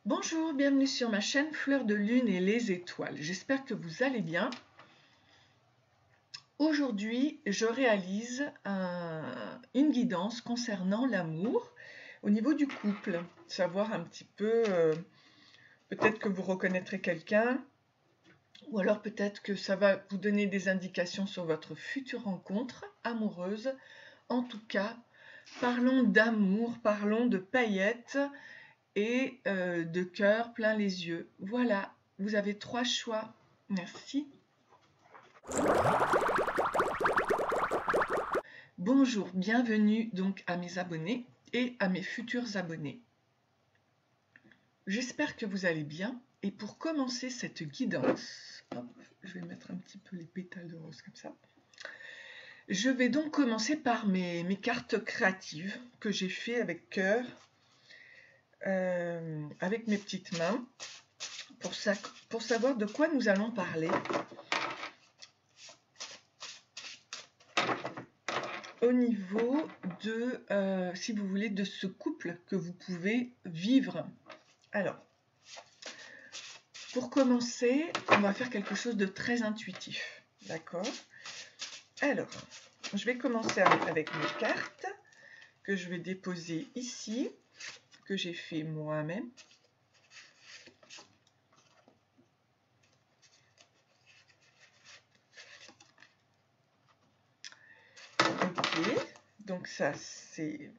Bonjour, bienvenue sur ma chaîne Fleur de Lune et les étoiles. J'espère que vous allez bien. Aujourd'hui, je réalise une guidance concernant l'amour au niveau du couple. Savoir un petit peu, peut-être que vous reconnaîtrez quelqu'un, ou alors peut-être que ça va vous donner des indications sur votre future rencontre amoureuse. En tout cas, parlons d'amour, parlons de paillettes et de cœur plein les yeux. Voilà, vous avez 3 choix. Merci. Bonjour, bienvenue donc à mes abonnés et à mes futurs abonnés. J'espère que vous allez bien et pour commencer cette guidance, hop, je vais mettre un petit peu les pétales de rose comme ça. Je vais donc commencer par mes cartes créatives que j'ai fait avec cœur, avec mes petites mains, pour savoir de quoi nous allons parler. Au niveau de, si vous voulez, de ce couple que vous pouvez vivre. Alors, pour commencer, on va faire quelque chose de très intuitif. D'accord? Alors, je vais commencer avec mes cartes que je vais déposer ici, que j'ai fait moi-même. Ok, donc ça c'est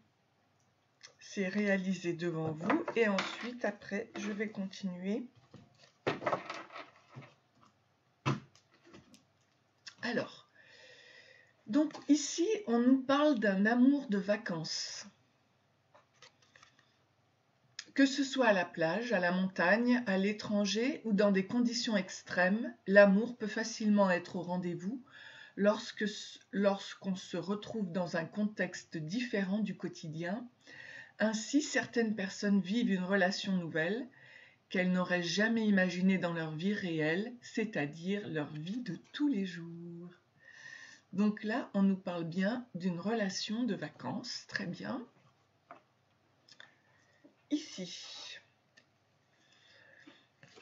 réalisé devant vous et ensuite après je vais continuer. Alors, donc ici on nous parle d'un amour de vacances. Que ce soit à la plage, à la montagne, à l'étranger ou dans des conditions extrêmes, l'amour peut facilement être au rendez-vous lorsqu'on se retrouve dans un contexte différent du quotidien. Ainsi, certaines personnes vivent une relation nouvelle qu'elles n'auraient jamais imaginée dans leur vie réelle, c'est-à-dire leur vie de tous les jours. Donc là, on nous parle bien d'une relation de vacances, très bien. Ici,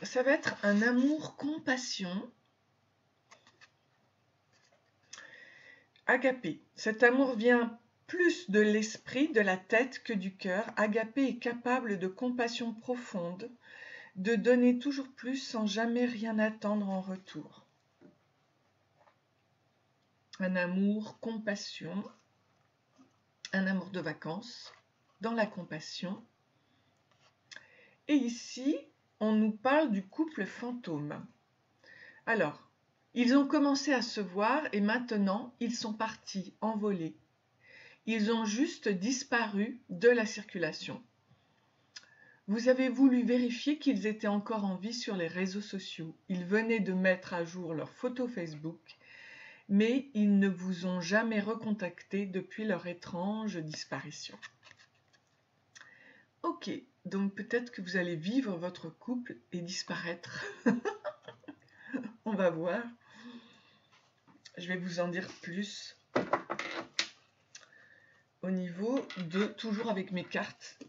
ça va être un amour-compassion. Agapé. Cet amour vient plus de l'esprit, de la tête que du cœur. Agapé est capable de compassion profonde, de donner toujours plus sans jamais rien attendre en retour. Un amour, compassion, un amour de vacances, dans la compassion. Et ici, on nous parle du couple fantôme. Alors, ils ont commencé à se voir et maintenant, ils sont partis, envolés. Ils ont juste disparu de la circulation. Vous avez voulu vérifier qu'ils étaient encore en vie sur les réseaux sociaux. Ils venaient de mettre à jour leurs photos Facebook, mais ils ne vous ont jamais recontacté depuis leur étrange disparition. Ok, donc peut-être que vous allez vivre votre couple et disparaître. On va voir. Je vais vous en dire plus au niveau de, toujours avec mes cartes,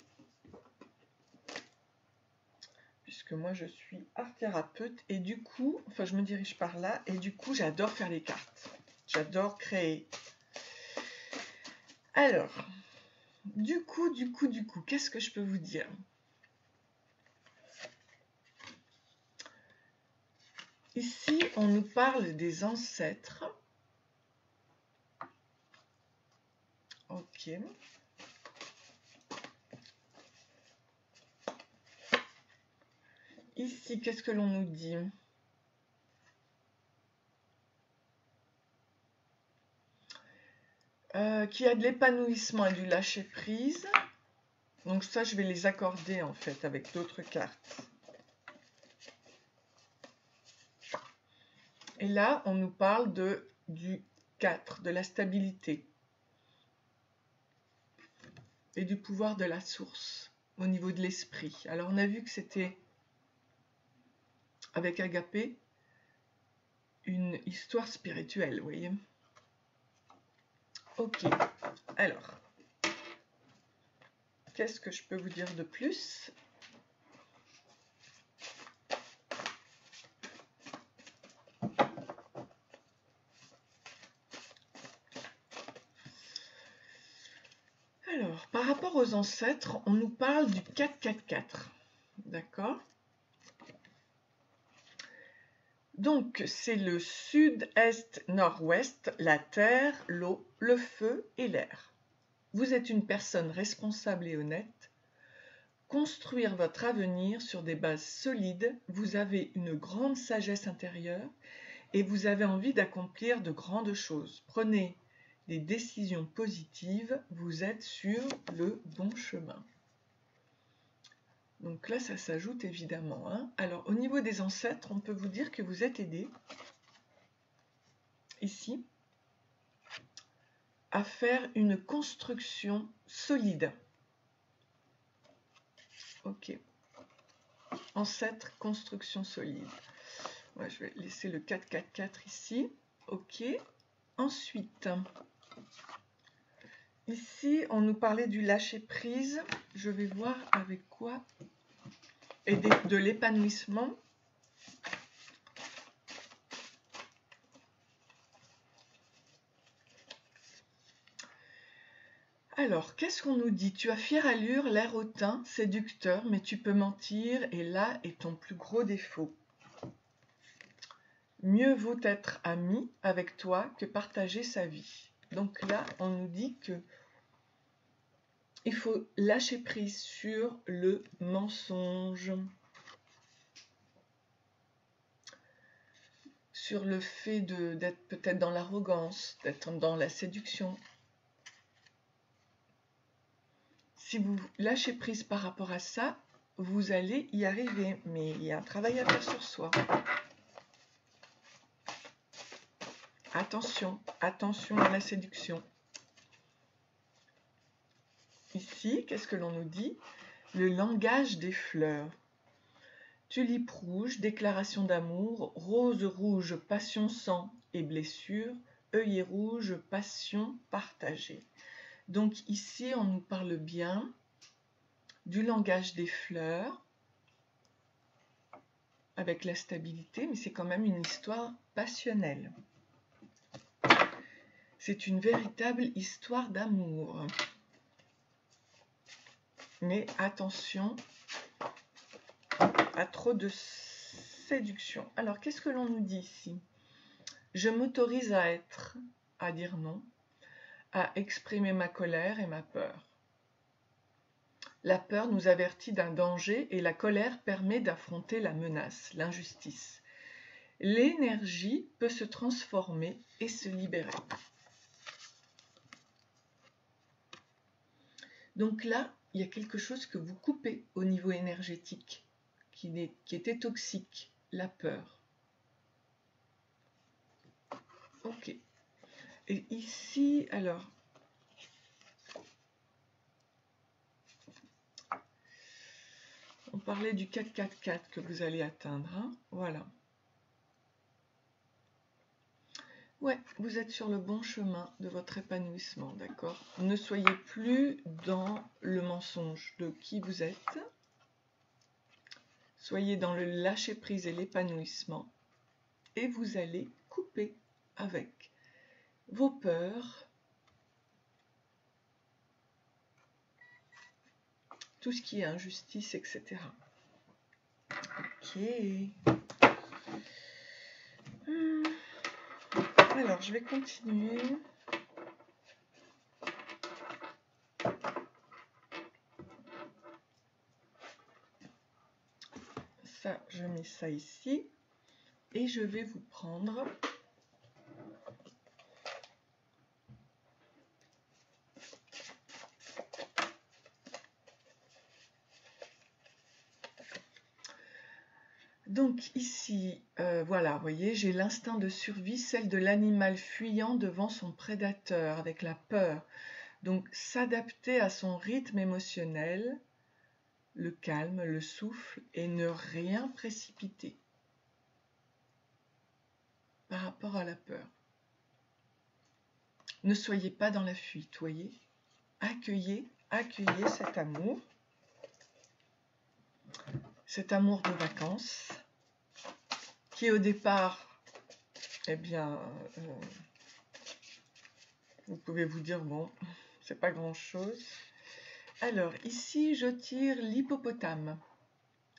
puisque moi je suis art thérapeute et du coup, enfin je me dirige par là et du coup j'adore faire les cartes. J'adore créer. Alors, du coup, qu'est-ce que je peux vous dire? Ici, on nous parle des ancêtres. Ok. Ici, qu'est-ce que l'on nous dit? Qu'il y a de l'épanouissement et du lâcher-prise. Donc ça, je vais les accorder en fait avec d'autres cartes. Et là, on nous parle du 4, de la stabilité et du pouvoir de la source au niveau de l'esprit. Alors, on a vu que c'était, avec Agapé, une histoire spirituelle, vous voyez. Ok, alors, qu'est-ce que je peux vous dire de plus? Alors, par rapport aux ancêtres, on nous parle du 4-4-4. D'accord? Donc, c'est le sud-est-nord-ouest, la terre, l'eau, le feu et l'air. Vous êtes une personne responsable et honnête. Construire votre avenir sur des bases solides, vous avez une grande sagesse intérieure et vous avez envie d'accomplir de grandes choses. Prenez des décisions positives, vous êtes sur le bon chemin. Donc là, ça s'ajoute évidemment. Hein. Alors, au niveau des ancêtres, on peut vous dire que vous êtes aidé, ici, à faire une construction solide. Ok. Ancêtre, construction solide. Ouais, je vais laisser le 4-4-4 ici. Ok. Ensuite, ici, on nous parlait du lâcher-prise. Je vais voir avec quoi. Et de l'épanouissement. Alors, qu'est-ce qu'on nous dit? Tu as fière allure, l'air hautain, séducteur, mais tu peux mentir, et là est ton plus gros défaut. Mieux vaut être ami avec toi que partager sa vie. Donc là, on nous dit que il faut lâcher prise sur le mensonge, sur le fait d'être peut-être dans l'arrogance, d'être dans la séduction. Si vous lâchez prise par rapport à ça, vous allez y arriver, mais il y a un travail à faire sur soi. Attention, attention à la séduction. Ici, qu'est-ce que l'on nous dit? Le langage des fleurs. Tulipe rouge, déclaration d'amour, rose rouge, passion, sang et blessure, œillet rouge, passion partagée. Donc ici, on nous parle bien du langage des fleurs, avec la stabilité, mais c'est quand même une histoire passionnelle. C'est une véritable histoire d'amour. Mais attention à trop de séduction. Alors, qu'est-ce que l'on nous dit ici? Je m'autorise à être, à dire non, à exprimer ma colère et ma peur. La peur nous avertit d'un danger et la colère permet d'affronter la menace, l'injustice. L'énergie peut se transformer et se libérer. Donc là, il y a quelque chose que vous coupez au niveau énergétique, qui était toxique, la peur. Ok. Et ici, alors, on parlait du 4-4-4 que vous allez atteindre. Hein, voilà. Ouais, vous êtes sur le bon chemin de votre épanouissement, d'accord? Ne soyez plus dans le mensonge de qui vous êtes. Soyez dans le lâcher-prise et l'épanouissement. Et vous allez couper avec vos peurs, tout ce qui est injustice, etc. Ok. Alors, je vais continuer. Ça, je mets ça ici. Et je vais vous prendre donc ici, voilà, vous voyez, j'ai l'instinct de survie, celle de l'animal fuyant devant son prédateur, avec la peur. Donc, s'adapter à son rythme émotionnel, le calme, le souffle, et ne rien précipiter par rapport à la peur. Ne soyez pas dans la fuite, voyez. Accueillez cet amour de vacances, qui au départ, eh bien, vous pouvez vous dire, bon, c'est pas grand-chose, Alors, ici, je tire l'hippopotame.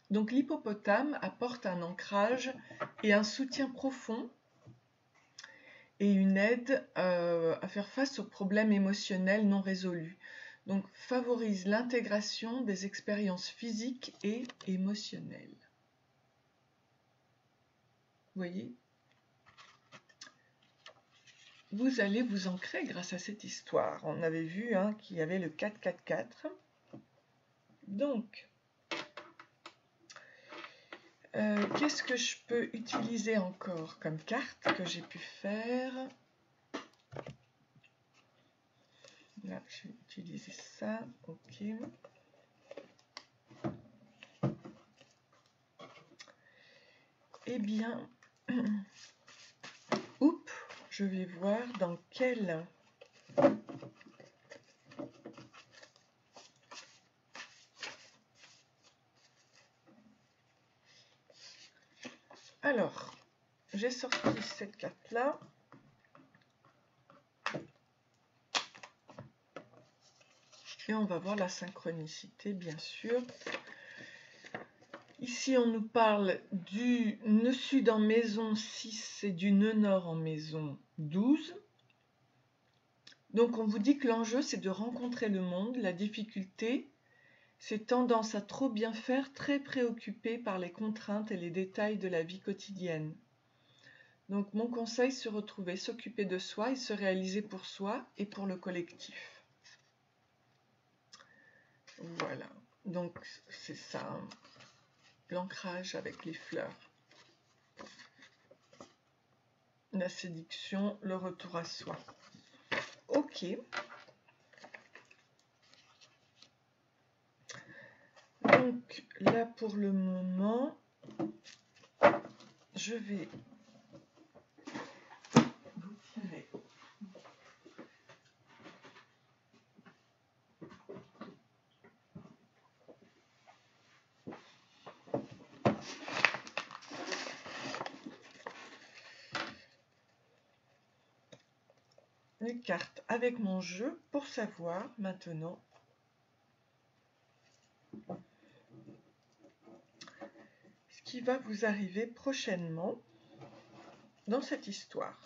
Donc, l'hippopotame apporte un ancrage et un soutien profond et une aide à faire face aux problèmes émotionnels non résolus. Donc, favorise l'intégration des expériences physiques et émotionnelles. Vous voyez ? Vous allez vous ancrer grâce à cette histoire. On avait vu qu'il y avait le 4-4-4. Donc, qu'est-ce que je peux utiliser encore comme carte que j'ai pu faire? Là, je vais utiliser ça. Ok. Eh bien, oups, je vais voir dans quel... Alors, j'ai sorti cette carte-là. Et on va voir la synchronicité, bien sûr. Ici, on nous parle du nœud sud en maison 6 et du nœud nord en maison 12. Donc, on vous dit que l'enjeu, c'est de rencontrer le monde. La difficulté, c'est tendance à trop bien faire, très préoccupé par les contraintes et les détails de la vie quotidienne. Donc, mon conseil, se retrouver, s'occuper de soi et se réaliser pour soi et pour le collectif. Voilà. Donc, c'est ça, hein. L'ancrage avec les fleurs. La séduction, le retour à soi. Ok. Donc là pour le moment, je vais vous tirer les cartes avec mon jeu pour savoir maintenant ce qui va vous arriver prochainement dans cette histoire.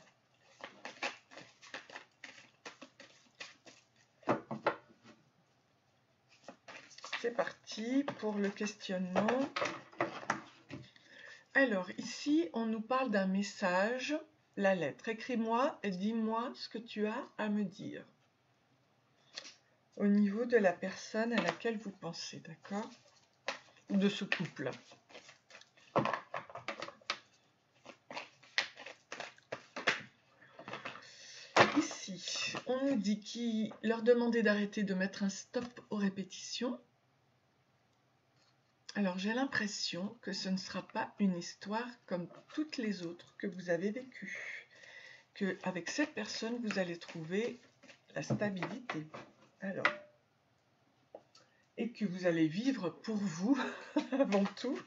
C'est parti pour le questionnement. Alors ici, on nous parle d'un message, la lettre. Écris-moi et dis-moi ce que tu as à me dire au niveau de la personne à laquelle vous pensez, d'accord? Ou de ce couple. Ici, on nous dit qu'il leur demandait d'arrêter de mettre un stop aux répétitions. Alors j'ai l'impression que ce ne sera pas une histoire comme toutes les autres que vous avez vécues. Qu'avec cette personne, vous allez trouver la stabilité. Alors, et que vous allez vivre pour vous avant tout.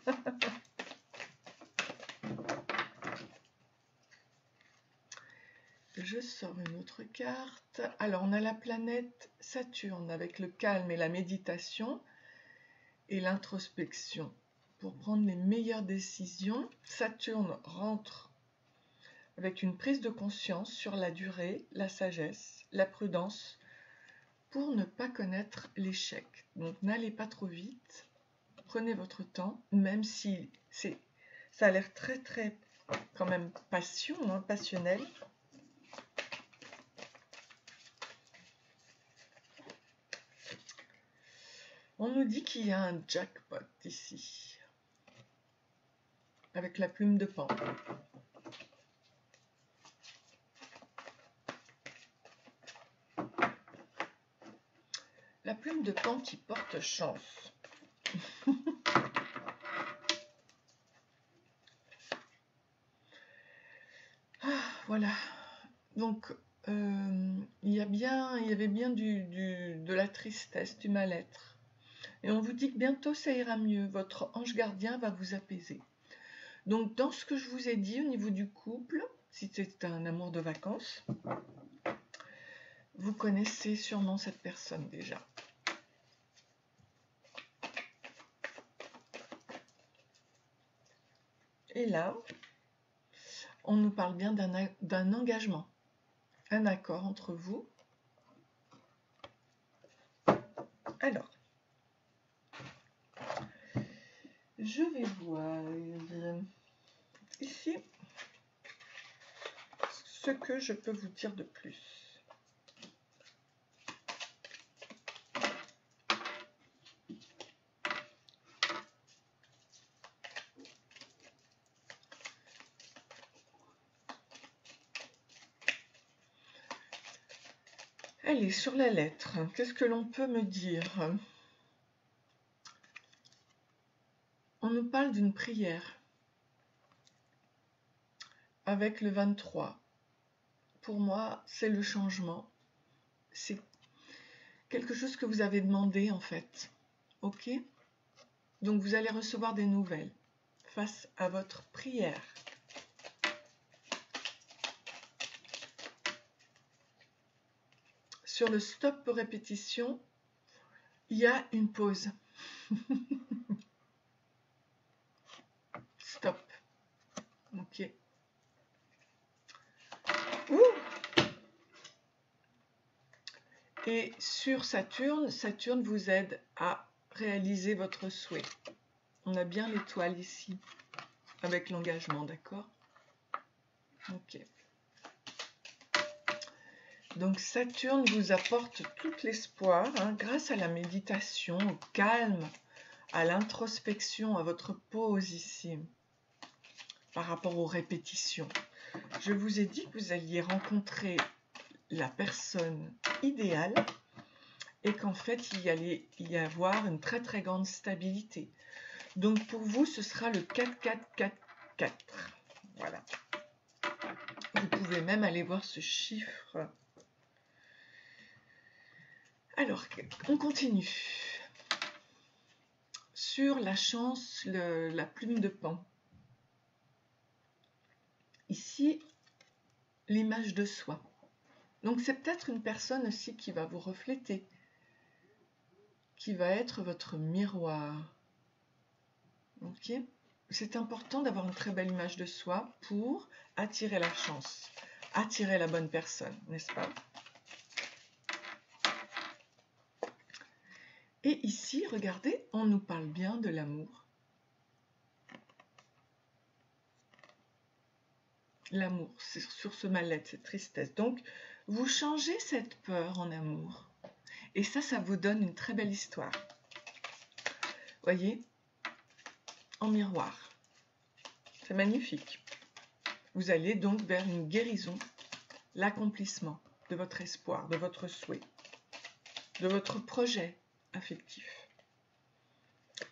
Je sors une autre carte. Alors, on a la planète Saturne avec le calme et la méditation et l'introspection. Pour prendre les meilleures décisions, Saturne rentre avec une prise de conscience sur la durée, la sagesse, la prudence, pour ne pas connaître l'échec. Donc, n'allez pas trop vite. Prenez votre temps, même si ça a l'air très, très, quand même, passionnel. On nous dit qu'il y a un jackpot ici, avec la plume de Pan. La plume de Pan qui porte chance. Voilà. Donc, il y avait bien de la tristesse, du mal-être. Et on vous dit que bientôt ça ira mieux. Votre ange gardien va vous apaiser. Donc, dans ce que je vous ai dit au niveau du couple, si c'est un amour de vacances, vous connaissez sûrement cette personne déjà. Et là, on nous parle bien d'un engagement, un accord entre vous. Alors, je vais voir ici ce que je peux vous dire de plus. Allez, sur la lettre, qu'est-ce que l'on peut me dire? On nous parle d'une prière avec le 23. Pour moi, c'est le changement. C'est quelque chose que vous avez demandé en fait. Ok? Donc vous allez recevoir des nouvelles face à votre prière. Sur le stop pour répétition, il y a une pause. Stop. Ok. Ouh. Et sur Saturne, Saturne vous aide à réaliser votre souhait. On a bien l'étoile ici, avec l'engagement, d'accord? Ok. Donc Saturne vous apporte tout l'espoir grâce à la méditation, au calme, à l'introspection, à votre pause ici, par rapport aux répétitions. Je vous ai dit que vous alliez rencontrer la personne idéale et qu'en fait, il y allait y avoir une très très grande stabilité. Donc pour vous, ce sera le 4-4-4-4. Voilà. Vous pouvez même aller voir ce chiffre. Alors, on continue. Sur la chance, la plume de Pan. Ici, l'image de soi. Donc c'est peut-être une personne aussi qui va vous refléter, qui va être votre miroir. Ok ? C'est important d'avoir une très belle image de soi pour attirer la chance, attirer la bonne personne, n'est-ce pas ? Et ici, regardez, on nous parle bien de l'amour. L'amour, c'est sur ce mal-être, cette tristesse. Donc, vous changez cette peur en amour. Et ça vous donne une très belle histoire. Voyez ? En miroir. C'est magnifique. Vous allez donc vers une guérison, l'accomplissement de votre espoir, de votre souhait, de votre projet affectif.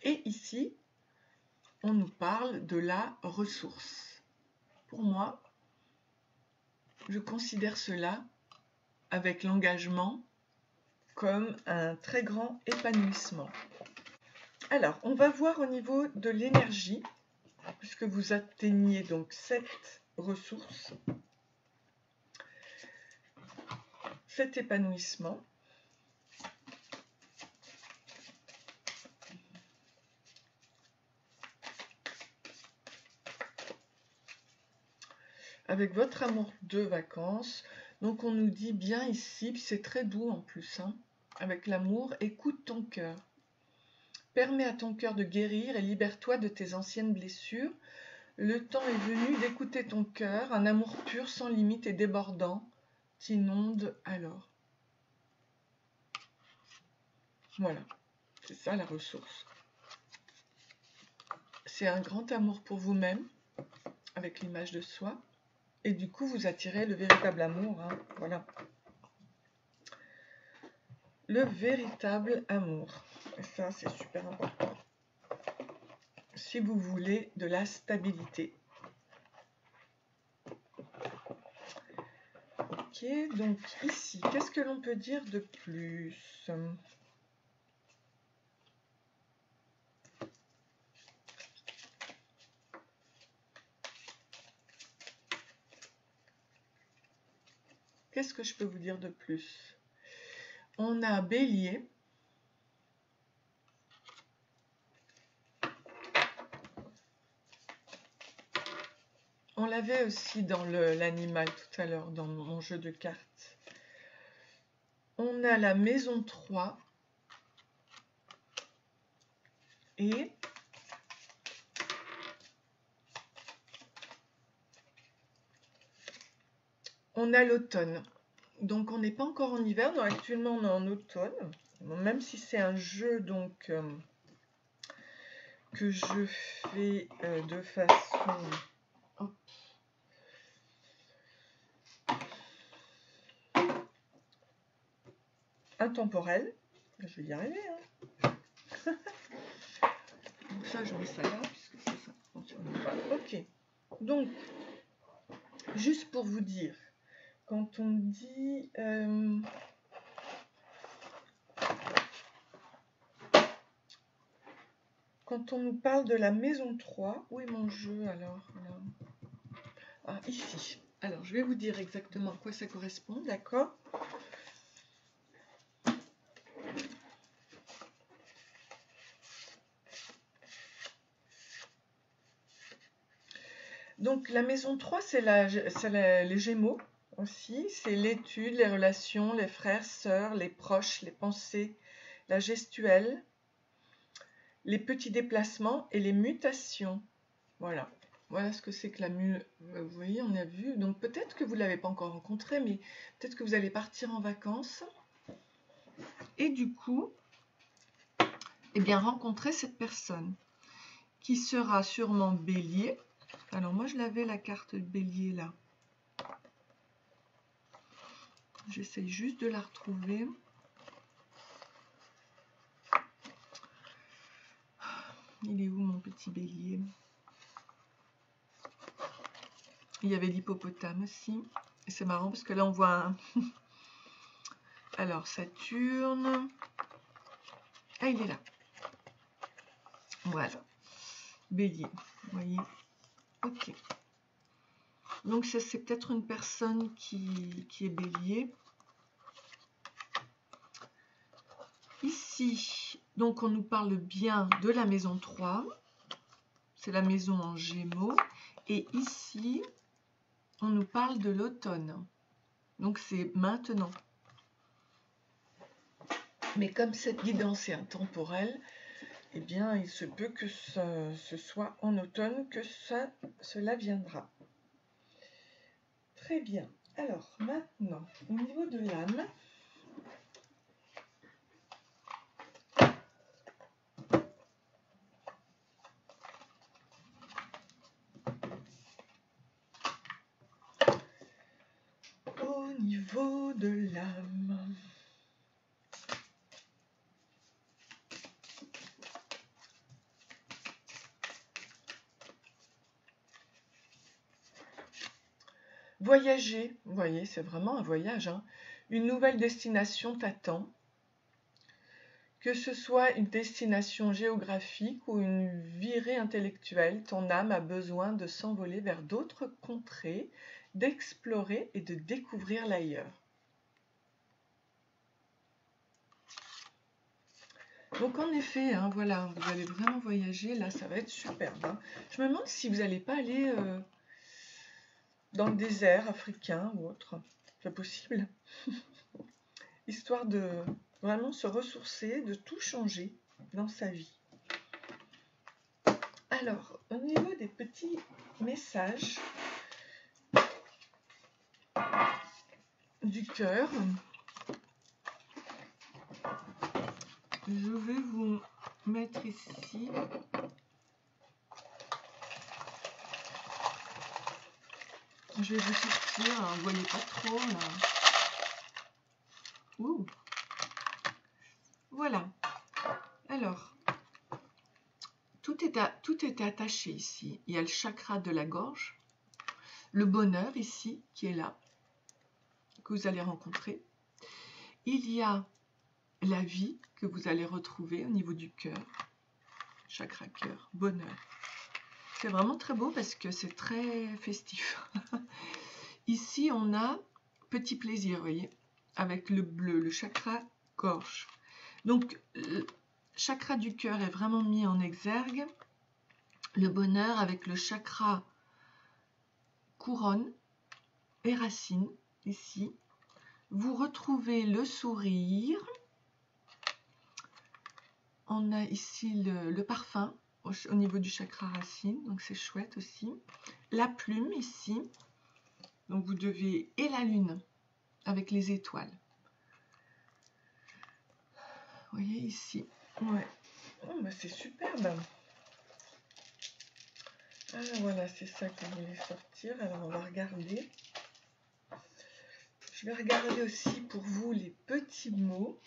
Et ici, on nous parle de la ressource. Pour moi, je considère cela, avec l'engagement, comme un très grand épanouissement. Alors, on va voir au niveau de l'énergie, puisque vous atteignez donc cette ressource, cet épanouissement. Avec votre amour de vacances. Donc on nous dit bien ici, puis c'est très doux en plus, avec l'amour, écoute ton cœur. Permets à ton cœur de guérir et libère-toi de tes anciennes blessures. Le temps est venu d'écouter ton cœur, un amour pur, sans limite et débordant t'inonde alors. Voilà, c'est ça la ressource. C'est un grand amour pour vous-même, avec l'image de soi. Et du coup, vous attirez le véritable amour. Voilà. Le véritable amour. Et ça, c'est super important. Si vous voulez de la stabilité. Ok, donc ici, qu'est-ce que l'on peut dire de plus ? Qu'est-ce que je peux vous dire de plus ? On a Bélier. l'avait aussi dans l'animal tout à l'heure, dans mon jeu de cartes. On a la maison 3 et on a l'automne. Donc on n'est pas encore en hiver, donc actuellement on est en automne, même si c'est un jeu donc que je fais de façon intemporelle. Je vais y arriver. Hein. Donc ça, je mets ça là, puisque ça ne fonctionne pas. Ok. Donc, juste pour vous dire, quand on dit... quand on nous parle de la maison 3, où est mon jeu alors là? Ah, ici. Alors, je vais vous dire exactement à quoi ça correspond, d'accord? Donc, la maison 3, c'est les Gémeaux aussi. C'est l'étude, les relations, les frères, sœurs, les proches, les pensées, la gestuelle, les petits déplacements et les mutations. Voilà. Voilà ce que c'est que vous voyez, on a vu. Donc peut-être que vous ne l'avez pas encore rencontré, mais peut-être que vous allez partir en vacances. Et du coup, eh bien, rencontrer cette personne qui sera sûrement Bélier. Alors moi, je l'avais la carte Bélier là. J'essaye juste de la retrouver. Il est où mon petit Bélier? Il y avait l'hippopotame aussi. Et c'est marrant parce que là, on voit un... Alors, Saturne. Ah, il est là. Voilà. Bélier. Vous voyez? Ok. Donc, ça, c'est peut-être une personne qui est Bélier. Ici, donc, on nous parle bien de la maison 3. C'est la maison en Gémeaux. Et ici, on nous parle de l'automne. Donc, c'est maintenant. Mais comme cette guidance est intemporelle, eh bien, il se peut que ce soit en automne que cela viendra. Très bien. Alors, maintenant, au niveau de l'âme, voyager, vous voyez, c'est vraiment un voyage. Hein. Une nouvelle destination t'attend. Que ce soit une destination géographique ou une virée intellectuelle, ton âme a besoin de s'envoler vers d'autres contrées, d'explorer et de découvrir l'ailleurs. Donc en effet, hein, voilà, vous allez vraiment voyager, là ça va être superbe. Hein. Je me demande si vous n'allez pas aller dans le désert africain ou autre, c'est possible. Histoire de vraiment se ressourcer, de tout changer dans sa vie. Alors, au niveau des petits messages du cœur, je vais vous mettre ici je vais vous sortir, hein, vous voyez pas trop là. Ouh. Voilà. Alors, tout est attaché ici. Il y a le chakra de la gorge, le bonheur ici qui est là, que vous allez rencontrer. Il y a la vie que vous allez retrouver au niveau du cœur, chakra cœur, bonheur. C'est vraiment très beau parce que c'est très festif. Ici, on a petit plaisir, vous voyez, avec le bleu, le chakra gorge. Donc, le chakra du cœur est vraiment mis en exergue. Le bonheur avec le chakra couronne et racine, ici. Vous retrouvez le sourire. On a ici le parfum au niveau du chakra racine, donc c'est chouette aussi. La plume ici, donc vous devez, et la lune avec les étoiles. Vous voyez ici, ouais. Oh, bah c'est superbe. Ah voilà, c'est ça que je voulais sortir. Alors on va regarder. Je vais regarder aussi pour vous les petits mots.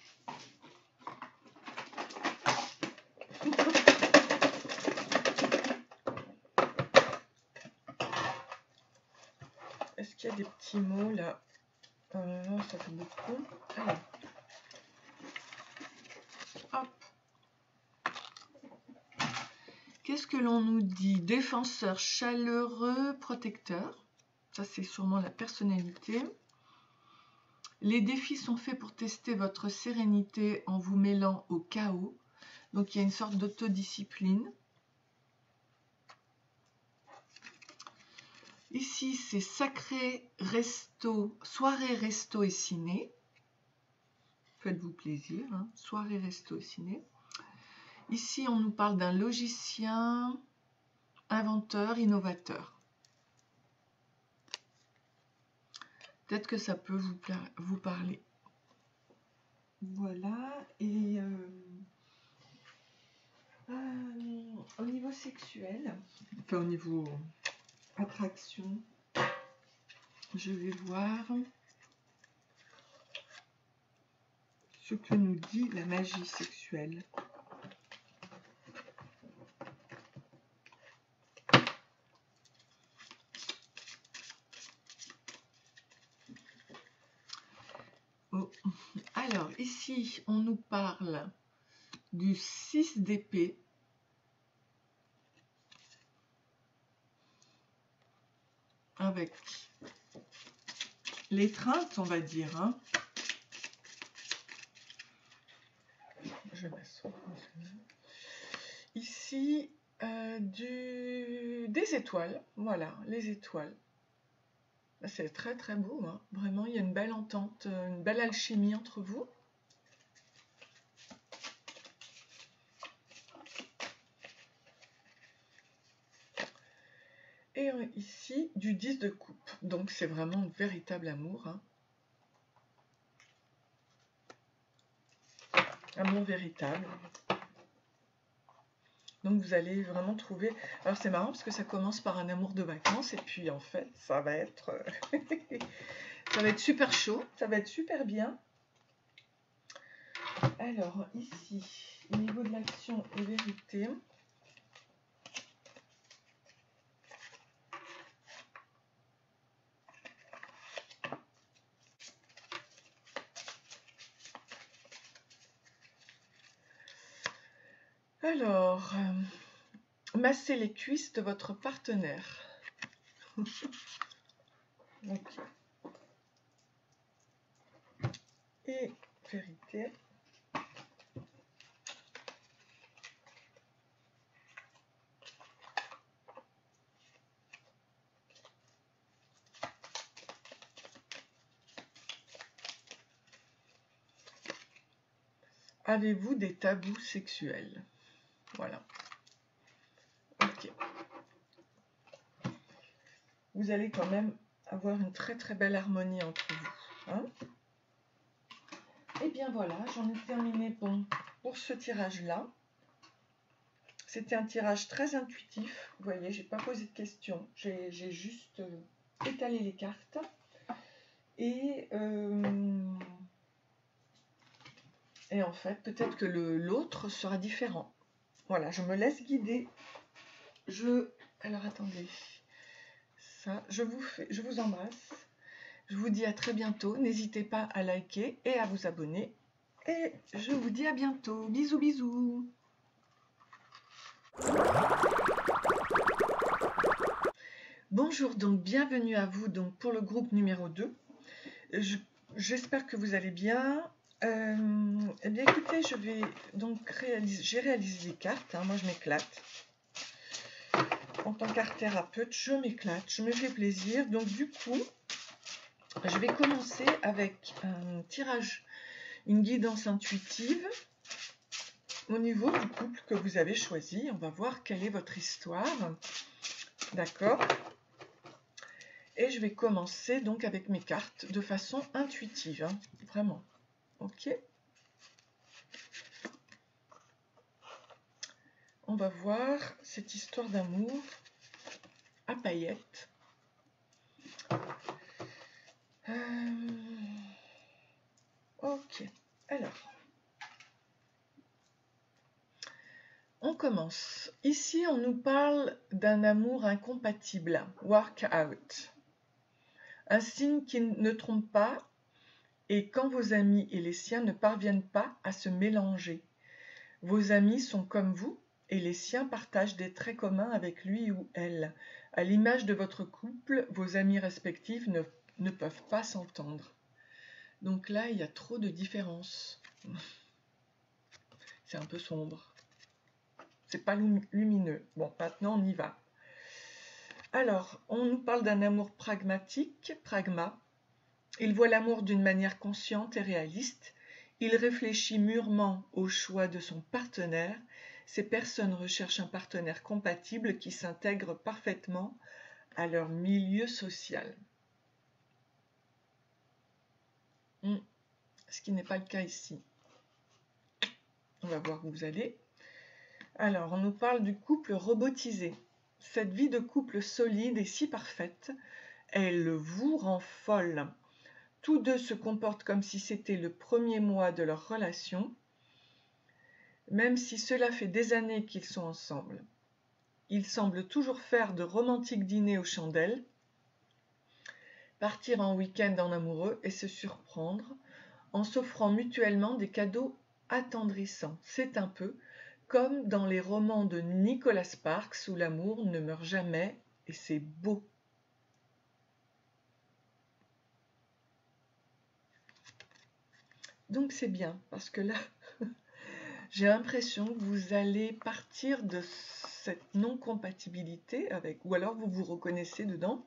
Est-ce qu'il y a des petits mots là? Non, ça fait beaucoup. Alors. Hop. Qu'est-ce que l'on nous dit? Défenseur chaleureux, protecteur. Ça, c'est sûrement la personnalité. Les défis sont faits pour tester votre sérénité en vous mêlant au chaos. Donc, il y a une sorte d'autodiscipline. Ici, c'est sacré resto, soirée resto et ciné. Faites-vous plaisir, hein. Soirée resto et ciné. Ici, on nous parle d'un logicien, inventeur, innovateur. Peut-être que ça peut vous parler. Voilà. Et au niveau sexuel, enfin au niveau attraction, je vais voir ce que nous dit la magie sexuelle. Oh. Alors ici, on nous parle du 6 d'épée. Avec l'étreinte, on va dire. Hein. Je m'assois. Ici, des étoiles. Voilà, les étoiles. C'est très très beau. Hein. Vraiment, il y a une belle entente, une belle alchimie entre vous. Et ici, du 10 de coupe. Donc, c'est vraiment un véritable amour. Hein. Amour véritable. Donc, vous allez vraiment trouver... Alors, c'est marrant parce que ça commence par un amour de vacances. Et puis, en fait, ça va être... ça va être super chaud. Ça va être super bien. Alors, ici, au niveau de l'action et vérité... Alors, massez les cuisses de votre partenaire. Okay. Et vérité. Avez-vous des tabous sexuels? Voilà. Ok. Vous allez quand même avoir une très très belle harmonie entre vous. Hein. Et bien voilà, j'en ai terminé pour ce tirage-là. C'était un tirage très intuitif. Vous voyez, j'ai pas posé de questions. J'ai juste étalé les cartes. Et en fait, peut-être que l'autre sera différent. Voilà, je me laisse guider. Alors attendez. Ça, je vous embrasse. Je vous dis à très bientôt. N'hésitez pas à liker et à vous abonner. Et je vous dis à bientôt. Bisous, bisous. Bonjour, donc bienvenue à vous donc, pour le groupe numéro 2. J'espère que vous allez bien. Eh bien écoutez, je vais donc réaliser les cartes. Hein, moi je m'éclate. en tant qu'art thérapeute, je m'éclate, je me fais plaisir. Donc du coup, je vais commencer avec un tirage, une guidance intuitive au niveau du couple que vous avez choisi. On va voir quelle est votre histoire. D'accord? Et je vais commencer donc avec mes cartes de façon intuitive, hein, vraiment. Ok? On va voir cette histoire d'amour à paillettes. Ok, alors. On commence. Ici, on nous parle d'un amour incompatible, work out. Un signe qui ne trompe pas et quand vos amis et les siens ne parviennent pas à se mélanger. Vos amis sont comme vous et les siens partagent des traits communs avec lui ou elle. À l'image de votre couple, vos amis respectifs ne peuvent pas s'entendre. Donc là, il y a trop de différences. C'est un peu sombre. C'est pas lumineux. Bon, maintenant on y va. Alors, on nous parle d'un amour pragmatique, pragma. Il voit l'amour d'une manière consciente et réaliste. Il réfléchit mûrement au choix de son partenaire. Ces personnes recherchent un partenaire compatible qui s'intègre parfaitement à leur milieu social. Ce qui n'est pas le cas ici. On va voir où vous allez. Alors, on nous parle du couple robotisé. Cette vie de couple solide et si parfaite, elle vous rend folle. Tous deux se comportent comme si c'était le premier mois de leur relation, même si cela fait des années qu'ils sont ensemble. Ils semblent toujours faire de romantiques dîners aux chandelles, partir en week-end en amoureux et se surprendre en s'offrant mutuellement des cadeaux attendrissants. C'est un peu comme dans les romans de Nicholas Sparks où l'amour ne meurt jamais et c'est beau. Donc c'est bien parce que là, j'ai l'impression que vous allez partir de cette non-compatibilité avec, ou alors vous vous reconnaissez dedans.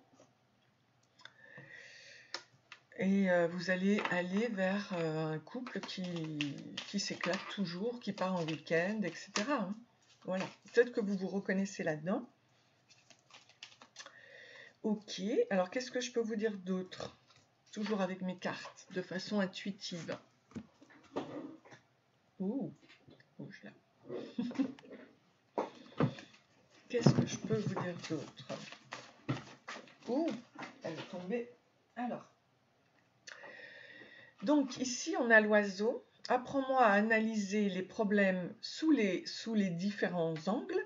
Et vous allez aller vers un couple qui s'éclate toujours, qui part en week-end, etc. Hein. Voilà, peut-être que vous vous reconnaissez là-dedans. Ok, alors qu'est-ce que je peux vous dire d'autre? Toujours avec mes cartes, de façon intuitive. Ouh, bouge là. Qu'est-ce que je peux vous dire d'autre? Ouh, elle est tombée. Alors. Donc ici, on a l'oiseau. Apprends-moi à analyser les problèmes sous les différents angles,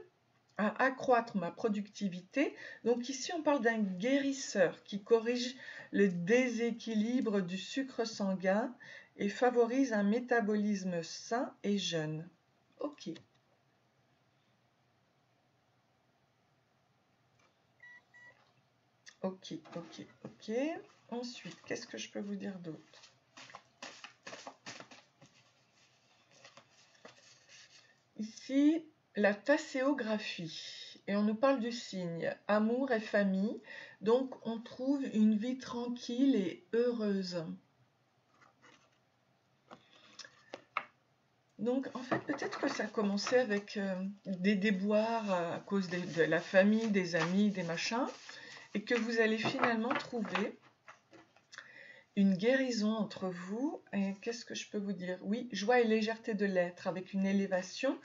à accroître ma productivité. Donc ici, on parle d'un guérisseur qui corrige le déséquilibre du sucre sanguin et favorise un métabolisme sain et jeune. Ok. Ok, ok, ok. Ensuite, qu'est-ce que je peux vous dire d'autre? Ici, la tasséographie. Et on nous parle du signe amour et famille. Donc, on trouve une vie tranquille et heureuse. Donc, en fait, peut-être que ça a commencé avec des déboires à cause de la famille, des amis, des machins, et que vous allez finalement trouver une guérison entre vous. Et qu'est-ce que je peux vous dire? Oui, joie et légèreté de l'être, avec une élévation.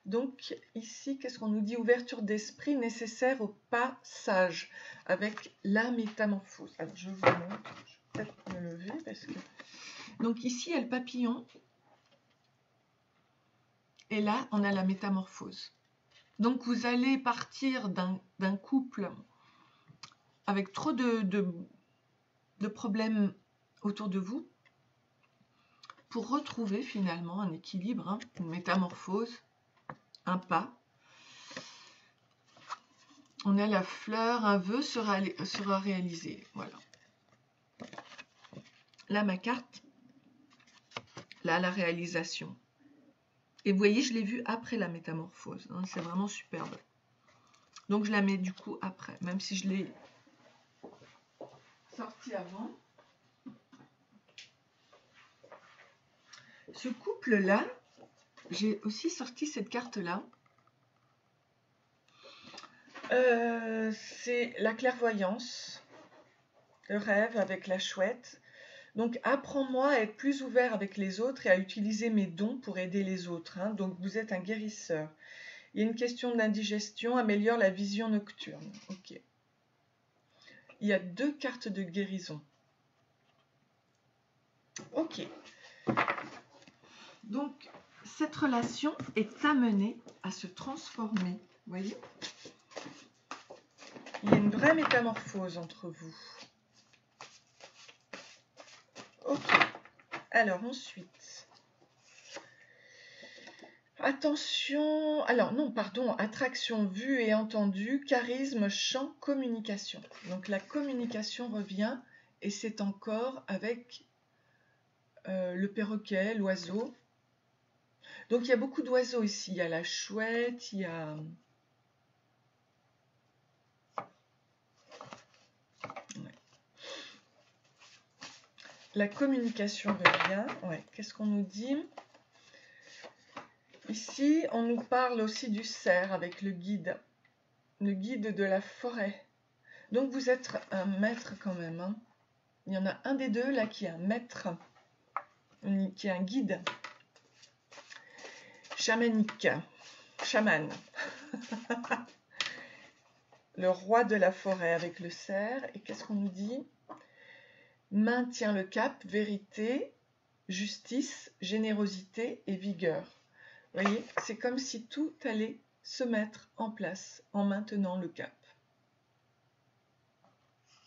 Donc ici, qu'est-ce qu'on nous dit? Ouverture d'esprit nécessaire au passage, avec la métamorphose. Alors, je vous montre, je vais peut-être me lever parce que... Donc ici, il y a le papillon. Et là, on a la métamorphose. Donc, vous allez partir d'un couple avec trop de problèmes autour de vous pour retrouver finalement un équilibre, hein, une métamorphose, un pas. On a la fleur, un vœu sera réalisé. Voilà. Là, ma carte, là, la réalisation. Et vous voyez, je l'ai vu après la métamorphose. Hein, c'est vraiment superbe. Donc je la mets du coup après, même si je l'ai sortie avant. Ce couple-là, j'ai aussi sorti cette carte-là. C'est la clairvoyance, le rêve avec la chouette. Donc, apprends-moi à être plus ouvert avec les autres et à utiliser mes dons pour aider les autres. Hein. Donc, vous êtes un guérisseur. Il y a une question d'indigestion, améliore la vision nocturne. Ok. Il y a 2 cartes de guérison. Ok. Donc, cette relation est amenée à se transformer. Vous voyez ? Il y a une vraie métamorphose entre vous. Ok. Alors, ensuite. Attention. Alors, non, pardon. Attraction vue et entendue. Charisme, champ, communication. Donc, la communication revient et c'est encore avec le perroquet, l'oiseau. Donc, il y a beaucoup d'oiseaux ici. Il y a la chouette, il y a... La communication revient. Ouais. Qu'est-ce qu'on nous dit ? Ici, on nous parle aussi du cerf avec le guide de la forêt. Donc, vous êtes un maître quand même. Hein. Il y en a un des deux là qui est un maître, qui est un guide chamanique, chaman. Le roi de la forêt avec le cerf. Et qu'est-ce qu'on nous dit ? Maintient le cap, vérité, justice, générosité et vigueur. Vous voyez, c'est comme si tout allait se mettre en place en maintenant le cap.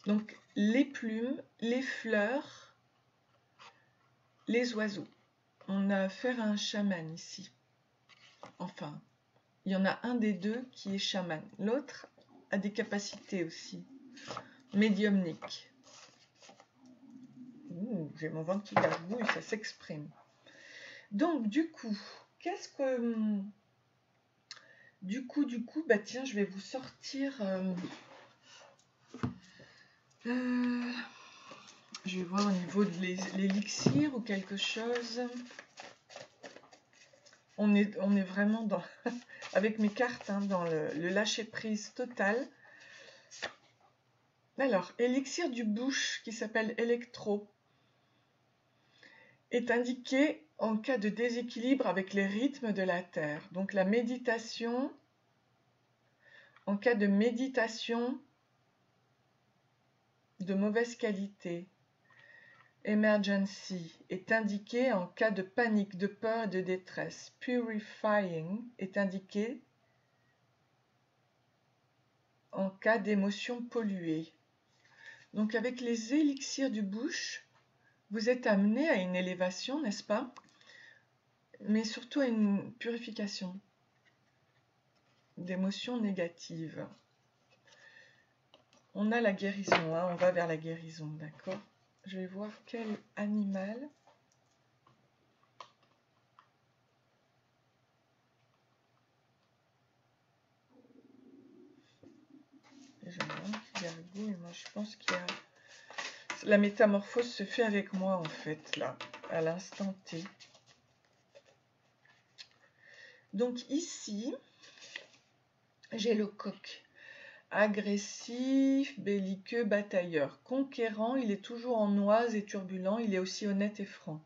Donc, les plumes, les fleurs, les oiseaux. On a affaire à un chaman ici. Enfin, il y en a un des deux qui est chaman. L'autre a des capacités aussi médiumniques. J'ai mon ventre qui gargouille, ça s'exprime. Donc, du coup, qu'est-ce que... Du coup, bah tiens, je vais vous sortir... je vais voir au niveau de l'élixir ou quelque chose. On est vraiment dans, avec mes cartes, hein, dans le lâcher-prise total. Alors, élixir du bouche qui s'appelle Electro est indiqué en cas de déséquilibre avec les rythmes de la Terre. Donc la méditation, en cas de méditation de mauvaise qualité, emergency est indiqué en cas de panique, de peur et de détresse. Purifying est indiqué en cas d'émotions polluées. Donc avec les élixirs du bouche, vous êtes amené à une élévation, n'est-ce pas? Mais surtout à une purification d'émotions négatives. On a la guérison, hein, on va vers la guérison, d'accord? Je vais voir quel animal. J'ai un homme qui gargouille, moi je pense qu'il y a... La métamorphose se fait avec moi en fait, là, à l'instant T. Donc ici, j'ai le coq. Agressif, belliqueux, batailleur. Conquérant, il est toujours en oise et turbulent, il est aussi honnête et franc.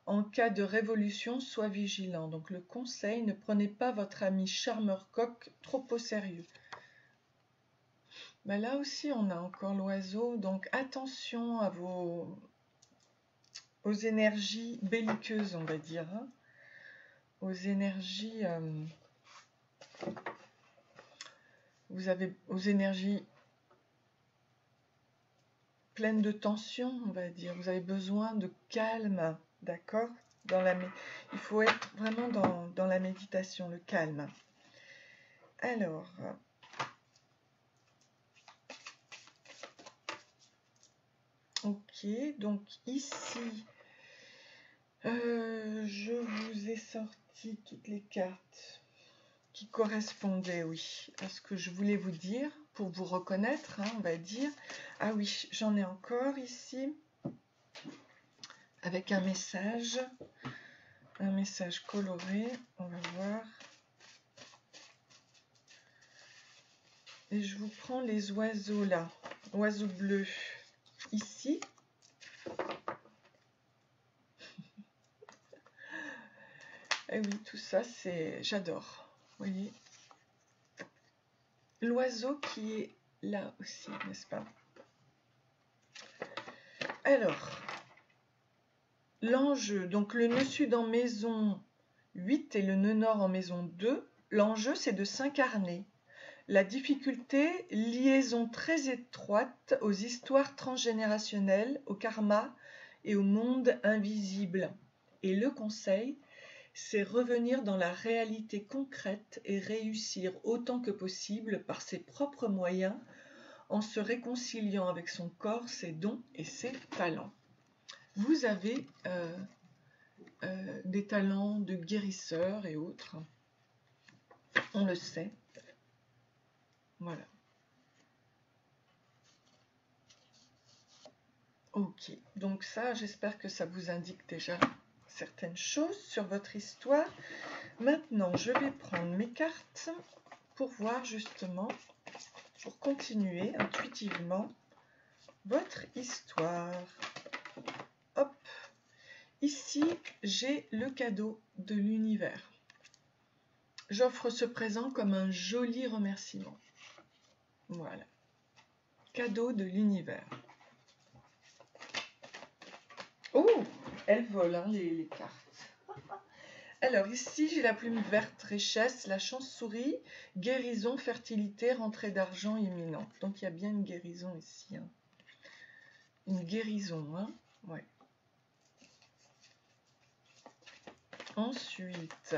En cas de révolution, sois vigilant. Donc le conseil, ne prenez pas votre ami charmeur coq trop au sérieux. Ben là aussi, on a encore l'oiseau, donc attention à aux énergies belliqueuses, on va dire, hein. Aux énergies... vous avez aux énergies pleines de tension, on va dire. Vous avez besoin de calme, d'accord? Il faut être vraiment dans la méditation, le calme. Alors... Ok, donc ici, je vous ai sorti toutes les cartes qui correspondait, oui, à ce que je voulais vous dire, pour vous reconnaître, hein, on va dire. Ah oui, j'en ai encore ici, avec un message coloré, on va voir. Et je vous prends les oiseaux là, oiseaux bleus, ici. Et oui, tout ça, c'est, j'adore, vous voyez. L'oiseau qui est là aussi, n'est-ce pas? Alors, l'enjeu, donc le nœud sud en maison 8 et le nœud nord en maison 2, l'enjeu c'est de s'incarner. La difficulté, liaison très étroite aux histoires transgénérationnelles, au karma et au monde invisible. Et le conseil, c'est revenir dans la réalité concrète et réussir autant que possible par ses propres moyens en se réconciliant avec son corps, ses dons et ses talents. Vous avez des talents de guérisseur et autres, on le sait. Voilà. Ok, donc ça, j'espère que ça vous indique déjà certaines choses sur votre histoire. Maintenant, je vais prendre mes cartes pour voir justement, pour continuer intuitivement votre histoire. Hop, ici, j'ai le cadeau de l'univers. J'offre ce présent comme un joli remerciement. Voilà, cadeau de l'univers. Oh, elles volent, hein, les cartes. Alors ici, j'ai la plume verte, richesse, la chance-souris, guérison, fertilité, rentrée d'argent imminente. Donc il y a bien une guérison ici. Hein. Une guérison, hein, ouais. Ensuite,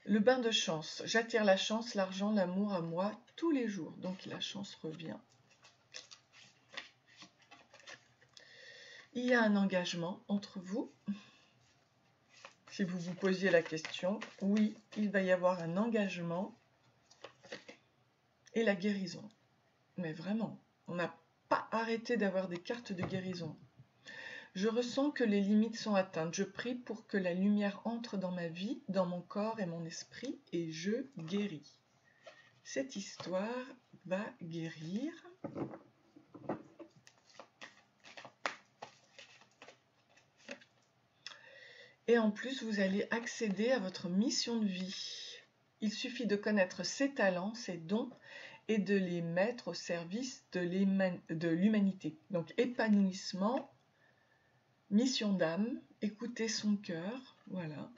le bain de chance. J'attire la chance, l'argent, l'amour à moi tous les jours. Donc la chance revient. Il y a un engagement entre vous. Si vous vous posiez la question, oui, il va y avoir un engagement et la guérison. Mais vraiment, on n'a pas arrêté d'avoir des cartes de guérison. Je ressens que les limites sont atteintes. Je prie pour que la lumière entre dans ma vie, dans mon corps et mon esprit, et je guéris. Cette histoire va guérir. Et en plus, vous allez accéder à votre mission de vie. Il suffit de connaître ses talents, ses dons, et de les mettre au service de l'humanité. Donc épanouissement, mission d'âme, écouter son cœur, voilà,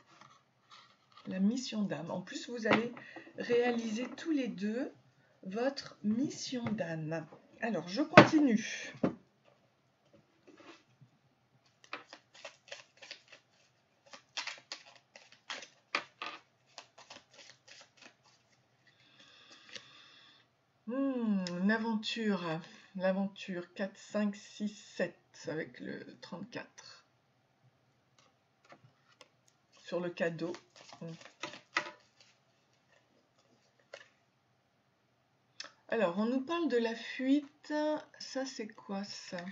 la mission d'âme. En plus, vous allez réaliser tous les deux votre mission d'âme. Alors, je continue. Une aventure, l'aventure 4, 5, 6, 7 avec le 34. Sur le cadeau. Alors, on nous parle de la fuite. Ça, c'est quoi ça?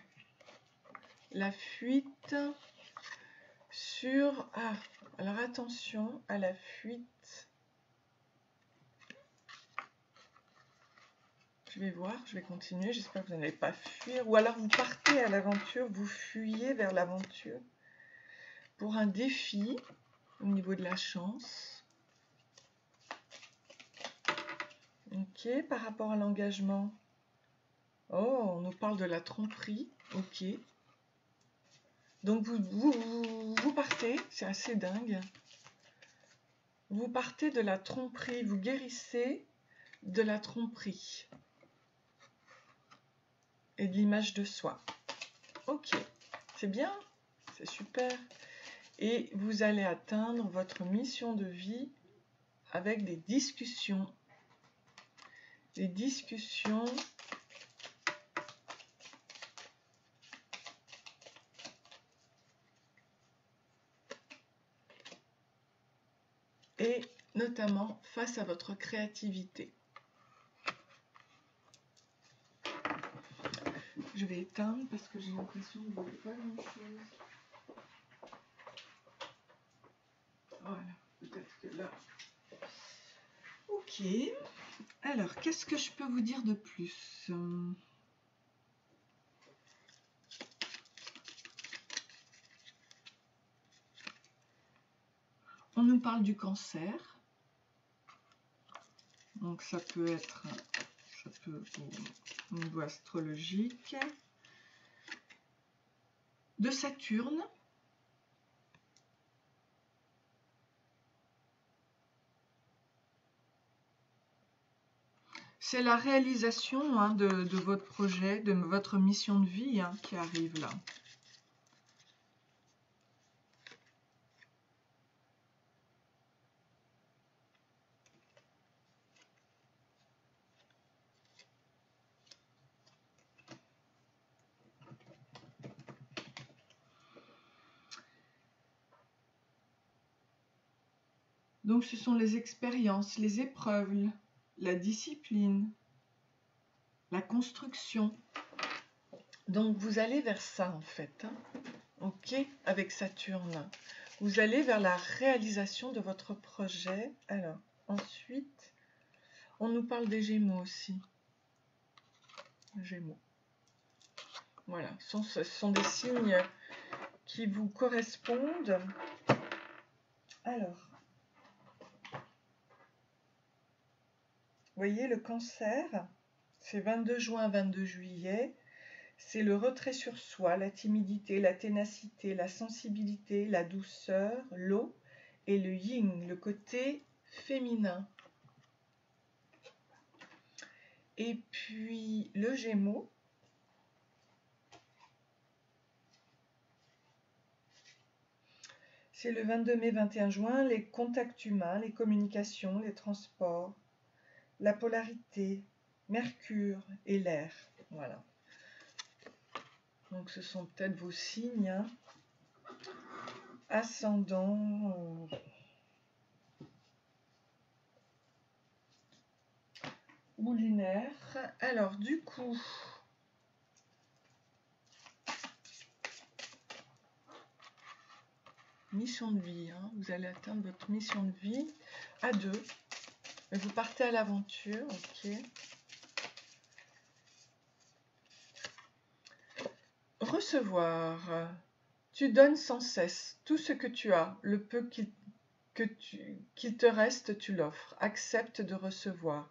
La fuite sur... Ah, alors attention à la fuite. Je vais voir, je vais continuer. J'espère que vous n'allez pas fuir. Ou alors vous partez à l'aventure, vous fuyez vers l'aventure pour un défi au niveau de la chance. Ok, par rapport à l'engagement. Oh, on nous parle de la tromperie. Ok. Donc vous partez, c'est assez dingue. Vous partez de la tromperie, vous guérissez de la tromperie et de l'image de soi. Ok, c'est bien, c'est super. Et vous allez atteindre votre mission de vie avec des discussions. Des discussions et notamment face à votre créativité. Je vais éteindre parce que j'ai l'impression que vous ne voyez pas grand-chose. Voilà, peut-être que là. Ok. Alors, qu'est-ce que je peux vous dire de plus? On nous parle du cancer. Donc ça peut être, au niveau astrologique. De Saturne. C'est la réalisation de votre projet, de votre mission de vie qui arrive là. Donc ce sont les expériences, les épreuves, la discipline, la construction. Donc vous allez vers ça en fait, ok, avec Saturne. Vous allez vers la réalisation de votre projet. Alors ensuite, on nous parle des Gémeaux aussi. Gémeaux. Voilà, ce sont des signes qui vous correspondent. Alors, vous voyez le cancer, c'est 22 juin, 22 juillet. C'est le retrait sur soi, la timidité, la ténacité, la sensibilité, la douceur, l'eau et le yin, le côté féminin. Et puis le Gémeaux, c'est le 22 mai, 21 juin, les contacts humains, les communications, les transports, la polarité, Mercure et l'air. Voilà. Donc ce sont peut-être vos signes, ascendant ou lunaire. Alors du coup, mission de vie, vous allez atteindre votre mission de vie à deux. Vous partez à l'aventure, ok. Recevoir. Tu donnes sans cesse tout ce que tu as, le peu qu'il te reste, tu l'offres. Accepte de recevoir.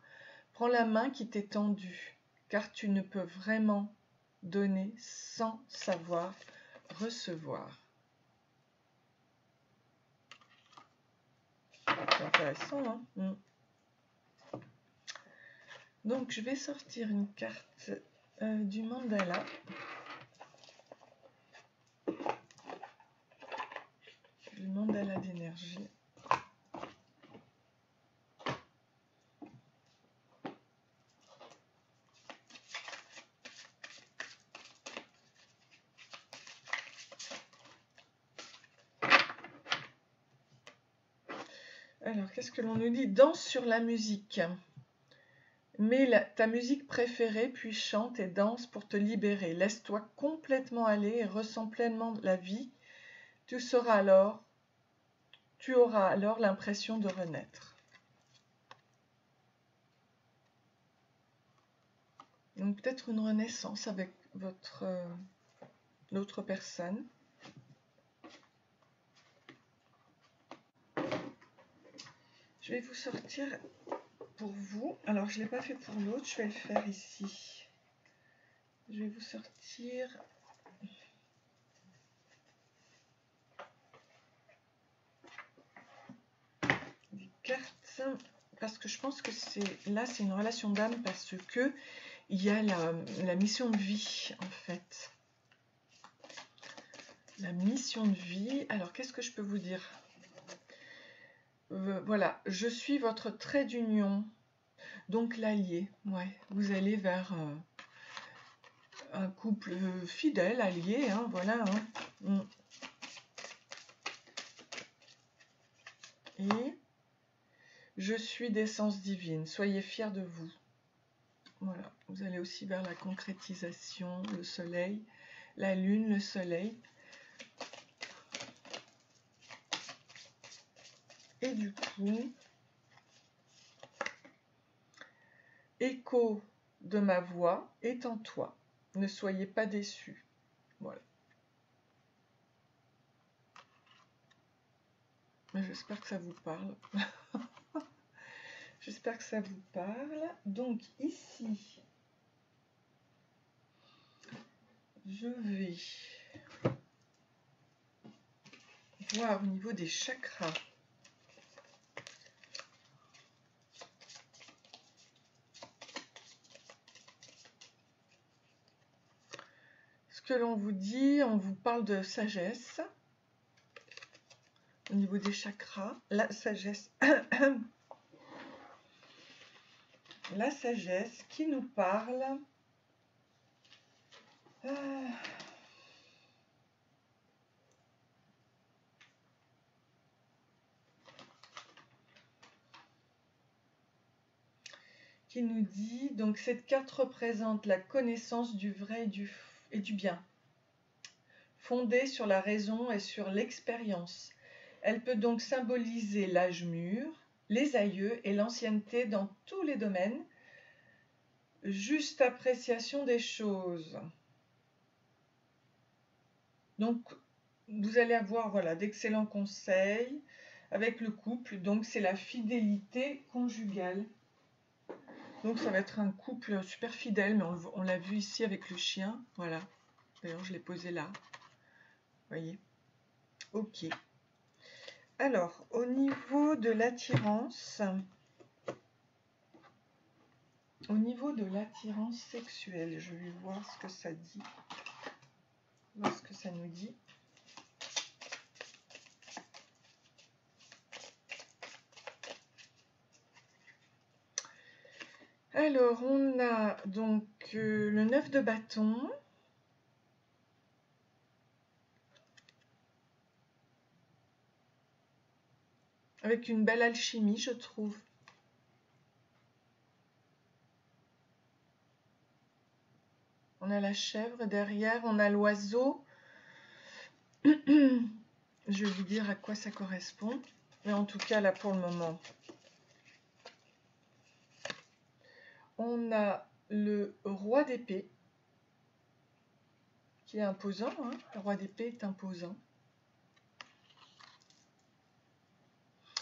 Prends la main qui t'est tendue, car tu ne peux vraiment donner sans savoir recevoir. C'est intéressant, hein? Donc, je vais sortir une carte du mandala. Le mandala d'énergie. Alors, qu'est-ce que l'on nous dit? Danse sur la musique. Mets ta musique préférée, puis chante et danse pour te libérer. Laisse-toi complètement aller et ressens pleinement la vie. Tu auras alors l'impression de renaître. Donc peut-être une renaissance avec l'autre personne. Je vais vous sortir pour vous. Alors je ne l'ai pas fait pour l'autre, je vais le faire ici. Je vais vous sortir des cartes parce que je pense que c'est une relation d'âme parce que il y a la mission de vie en fait. La mission de vie. Alors qu'est-ce que je peux vous dire? Voilà, je suis votre trait d'union. Donc l'allié, ouais, vous allez vers un couple fidèle, allié, voilà. Et Je suis d'essence divine. Soyez fiers de vous. Voilà, vous allez aussi vers la concrétisation, le soleil, la lune, le soleil. Et du coup, écho de ma voix est en toi. Ne soyez pas déçus. Voilà. J'espère que ça vous parle. J'espère que ça vous parle. Donc ici, je vais voir au niveau des chakras. Ce que l'on vous dit, on vous parle de sagesse. Au niveau des chakras, la sagesse. La sagesse qui nous parle. Qui nous dit, donc cette carte représente la connaissance du vrai et du bien, fondée sur la raison et sur l'expérience. Elle peut donc symboliser l'âge mûr, les aïeux et l'ancienneté dans tous les domaines. Juste appréciation des choses. Donc, vous allez avoir voilà, d'excellents conseils avec le couple. Donc, c'est la fidélité conjugale. Donc, ça va être un couple super fidèle, mais on l'a vu ici avec le chien. Voilà. D'ailleurs, je l'ai posé là. Vous voyez. Ok. Alors, au niveau de l'attirance, sexuelle, je vais voir ce que ça dit. Voir ce que ça nous dit. Alors, on a donc le 9 de bâton. Avec une belle alchimie, je trouve. On a la chèvre derrière, on a l'oiseau. Je vais vous dire à quoi ça correspond. Mais en tout cas, là, pour le moment. On a le roi d'épée, qui est imposant. Hein. Le roi d'épée est imposant.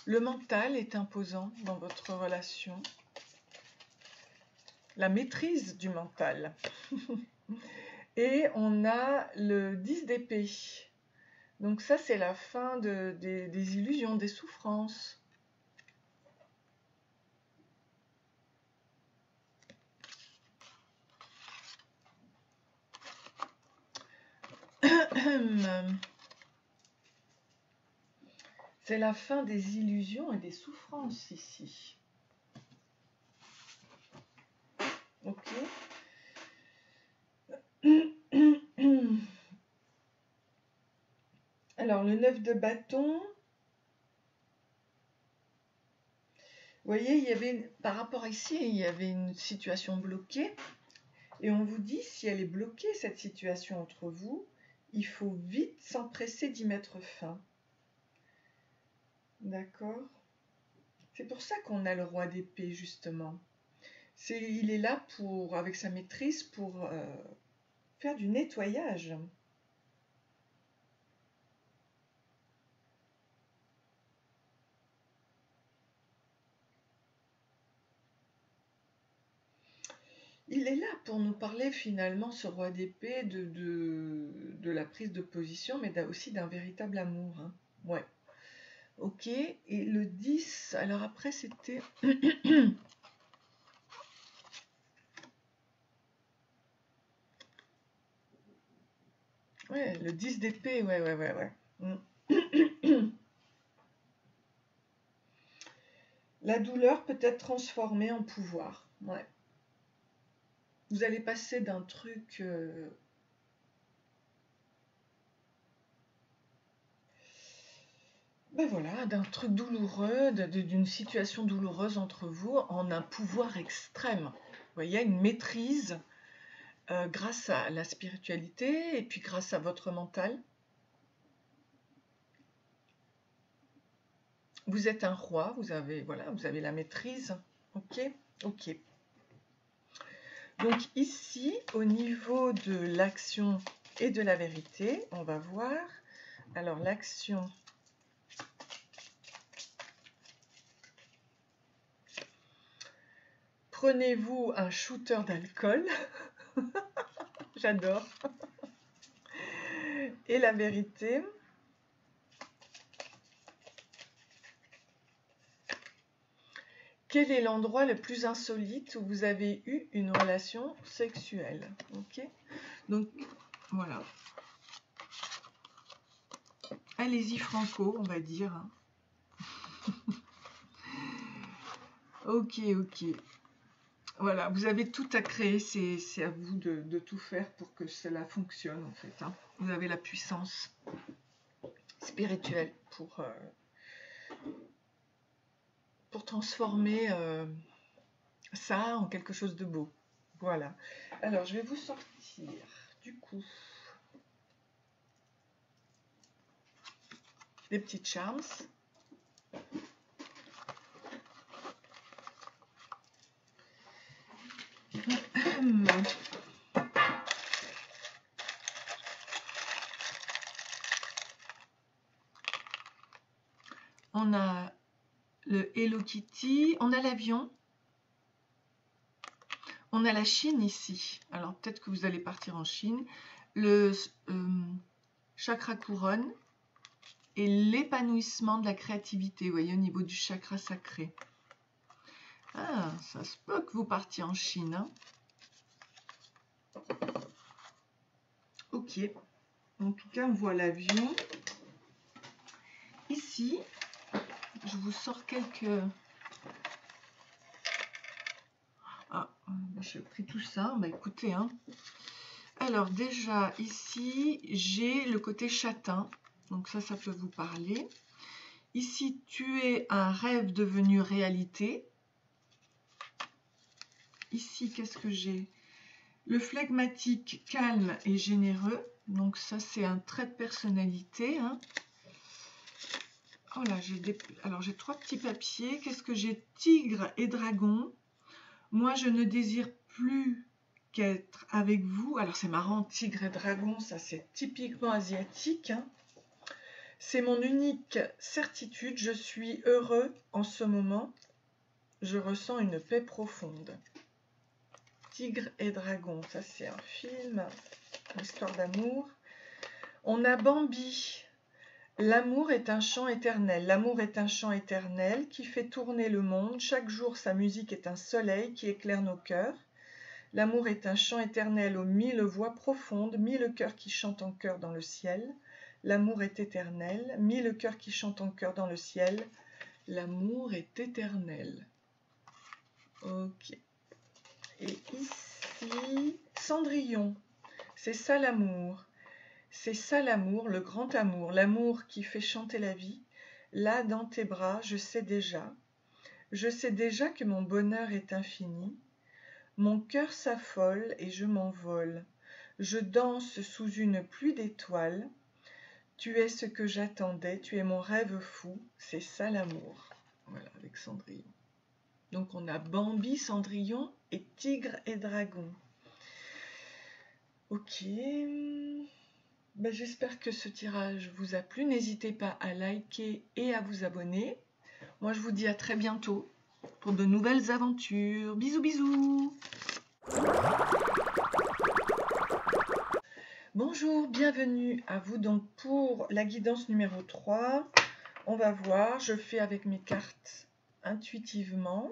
Le mental est imposant dans votre relation. La maîtrise du mental. Et on a le 10 d'épée. Donc ça, c'est la fin des illusions, des souffrances. C'est la fin des illusions et des souffrances ici. Ok. Alors, le 9 de bâton. Vous voyez, il y avait, par rapport ici, il y avait une situation bloquée. Et on vous dit, si elle est bloquée, cette situation entre vous, il faut vite s'empresser d'y mettre fin. D'accord? C'est pour ça qu'on a le roi d'épée, justement. Il est là pour, avec sa maîtrise pour faire du nettoyage. Il est là pour nous parler finalement, ce roi d'épée, de la prise de position, mais aussi d'un véritable amour. Hein. Ouais. Ok. Et le 10, alors après c'était... ouais, le 10 d'épée, ouais. La douleur peut être transformée en pouvoir. Ouais. Vous allez passer d'un truc... Ben voilà, d'un truc douloureux, d'une situation douloureuse entre vous, en un pouvoir extrême. Vous voyez, une maîtrise grâce à la spiritualité et puis grâce à votre mental. Vous êtes un roi, vous avez la maîtrise. Ok, ok. Donc ici, au niveau de l'action et de la vérité, on va voir. Alors l'action. Prenez-vous un shooter d'alcool. J'adore. Et la vérité. Quel est l'endroit le plus insolite où vous avez eu une relation sexuelle? Ok. Donc voilà. Allez-y franco, on va dire. Ok, ok. Voilà, vous avez tout à créer, c'est à vous de tout faire pour que cela fonctionne en fait. Hein. Vous avez la puissance spirituelle pour transformer ça en quelque chose de beau. Voilà. Alors, je vais vous sortir du coup des petites charms. On a le Hello Kitty, on a l'avion, on a la Chine ici. Alors peut-être que vous allez partir en Chine. Le chakra couronne et l'épanouissement de la créativité, vous voyez, au niveau du chakra sacré. Ah, ça se peut que vous partiez en Chine. Hein. Ok. En tout cas, on voit l'avion. Ici, je vous sors quelques... Ah, j'ai pris tout ça. Bah écoutez, hein. Alors déjà, ici, j'ai le côté châtain. Donc ça peut vous parler. Ici, tu es un rêve devenu réalité. Ici, qu'est-ce que j'ai? Le flegmatique, calme et généreux. Donc ça, c'est un trait de personnalité. Hein. Oh là, j'ai 3 petits papiers. Qu'est-ce que j'ai? Tigre et dragon. Moi, je ne désire plus qu'être avec vous. Alors, c'est marrant, tigre et dragon, ça, c'est typiquement asiatique. Hein. C'est mon unique certitude. Je suis heureux en ce moment. Je ressens une paix profonde. Tigre et dragon, ça, c'est un film, une histoire d'amour. On a Bambi. L'amour est un chant éternel. L'amour est un chant éternel qui fait tourner le monde. Chaque jour, sa musique est un soleil qui éclaire nos cœurs. L'amour est un chant éternel aux 1000 voix profondes, 1000 cœurs qui chantent en chœur dans le ciel. L'amour est éternel, 1000 cœurs qui chantent en chœur dans le ciel. L'amour est éternel. Ok. Et ici, Cendrillon. C'est ça l'amour. C'est ça l'amour, le grand amour, l'amour qui fait chanter la vie. Là, dans tes bras, je sais déjà que mon bonheur est infini. Mon cœur s'affole et je m'envole. Je danse sous une pluie d'étoiles. Tu es ce que j'attendais, tu es mon rêve fou. C'est ça l'amour. Voilà, avec Cendrillon. Donc on a Bambi, Cendrillon et Tigre et Dragon. Ok. Ben, j'espère que ce tirage vous a plu. N'hésitez pas à liker et à vous abonner. Moi, je vous dis à très bientôt pour de nouvelles aventures. Bisous, bisous. Bonjour, bienvenue à vous donc pour la guidance numéro 3. On va voir, je fais avec mes cartes intuitivement.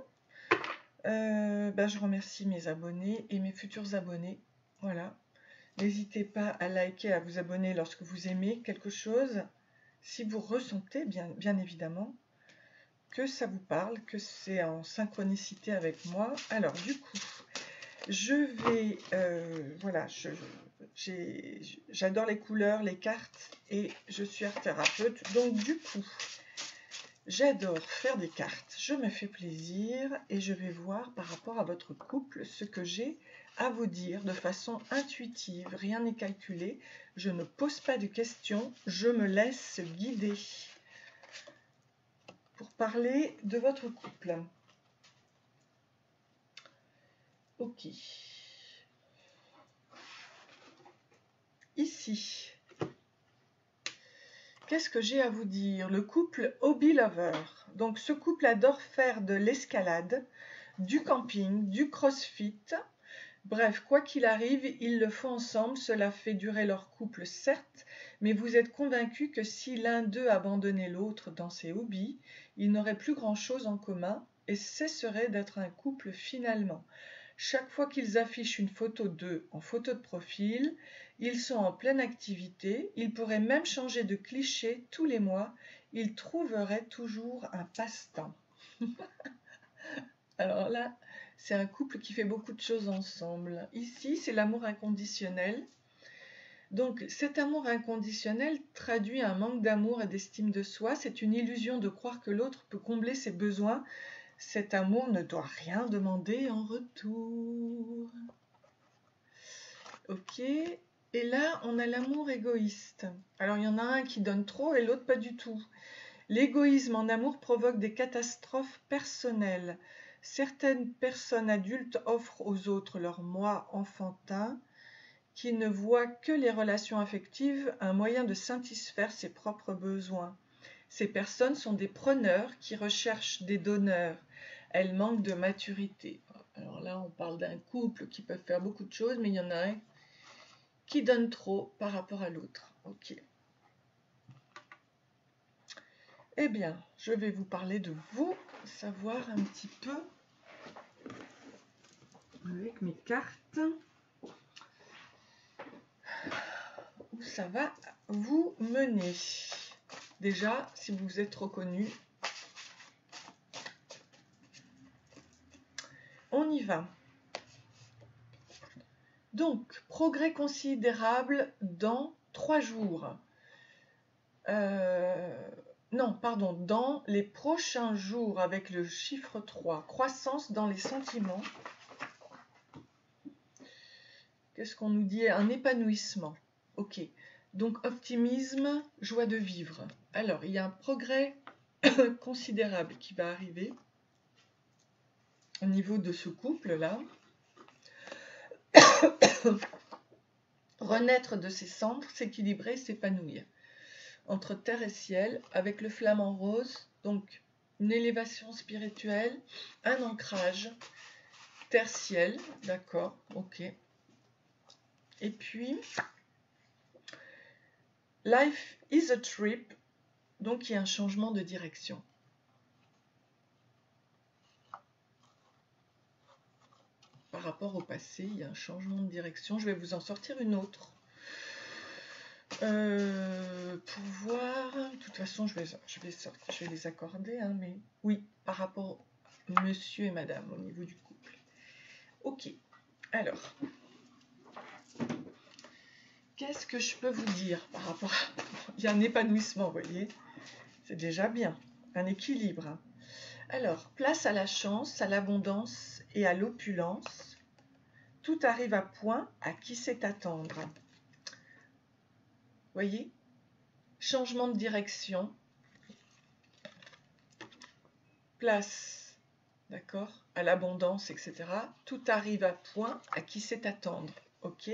Je remercie mes abonnés et mes futurs abonnés. Voilà. N'hésitez pas à liker, à vous abonner lorsque vous aimez quelque chose, si vous ressentez bien évidemment que ça vous parle, que c'est en synchronicité avec moi. Alors du coup, je vais, voilà, j'adore les couleurs, les cartes et je suis art thérapeute. Donc du coup, J'adore faire des cartes, je me fais plaisir et je vais voir par rapport à votre couple ce que j'ai à vous dire de façon intuitive. Rien n'est calculé, je ne pose pas de questions, je me laisse guider pour parler de votre couple. Ok. Ici, qu'est-ce que j'ai à vous dire? Le couple hobby lover. Donc ce couple adore faire de l'escalade, du camping, du crossfit. Bref, quoi qu'il arrive, ils le font ensemble. Cela fait durer leur couple, certes, mais vous êtes convaincu que si l'un d'eux abandonnait l'autre dans ses hobbies, ils n'auraient plus grand-chose en commun et cesseraient d'être un couple finalement. Chaque fois qu'ils affichent une photo d'eux en photo de profil, ils sont en pleine activité, ils pourraient même changer de cliché tous les mois, ils trouveraient toujours un passe-temps. Alors là, c'est un couple qui fait beaucoup de choses ensemble. Ici, c'est l'amour inconditionnel. Donc cet amour inconditionnel traduit un manque d'amour et d'estime de soi. C'est une illusion de croire que l'autre peut combler ses besoins. Cet amour ne doit rien demander en retour. Ok. Et là, on a l'amour égoïste. Alors, il y en a un qui donne trop et l'autre pas du tout. L'égoïsme en amour provoque des catastrophes personnelles. Certaines personnes adultes offrent aux autres leur moi enfantin, qui ne voit que les relations affectives un moyen de satisfaire ses propres besoins. Ces personnes sont des preneurs qui recherchent des donneurs. Elles manquent de maturité. Alors là, on parle d'un couple qui peut faire beaucoup de choses, mais il y en a un qui donne trop par rapport à l'autre. Ok. Eh bien, je vais vous parler de vous, savoir un petit peu avec mes cartes où ça va vous mener. Déjà, si vous vous êtes reconnu, on y va. Donc, progrès considérable dans 3 jours. Non, pardon, dans les prochains jours avec le chiffre 3. Croissance dans les sentiments. Qu'est-ce qu'on nous dit? Un épanouissement. Ok. Donc, optimisme, joie de vivre. Alors, il y a un progrès considérable qui va arriver au niveau de ce couple-là. Renaître de ses cendres, s'équilibrer, s'épanouir. Entre terre et ciel, avec le flamant rose, donc une élévation spirituelle, un ancrage, terre-ciel, d'accord, ok. Et puis, life is a trip, donc il y a un changement de direction. Par rapport au passé, il y a un changement de direction. Je vais vous en sortir une autre. Pour voir, de toute façon, je vais les accorder, hein, mais oui, par rapport à monsieur et madame au niveau du couple. Ok, alors, qu'est-ce que je peux vous dire par rapport à... Il y a un épanouissement, vous voyez, c'est déjà bien, un équilibre. Alors, place à la chance, à l'abondance et à l'opulence. Tout arrive à point, à qui sait attendre. Voyez, changement de direction, place, d'accord, à l'abondance, etc. Tout arrive à point, à qui sait attendre, ok.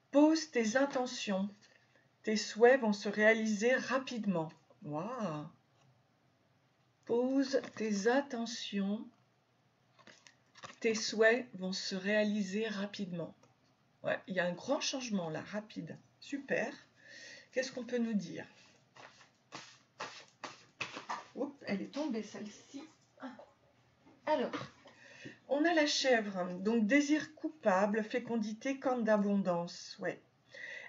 Pose tes intentions, tes souhaits vont se réaliser rapidement. Waouh. Pose tes intentions, tes souhaits vont se réaliser rapidement. Ouais, il y a un grand changement là, rapide, super. Qu'est-ce qu'on peut nous dire? Oups, elle est tombée celle-ci. Alors, on a la chèvre, donc désir coupable, fécondité, corne d'abondance. Ouais.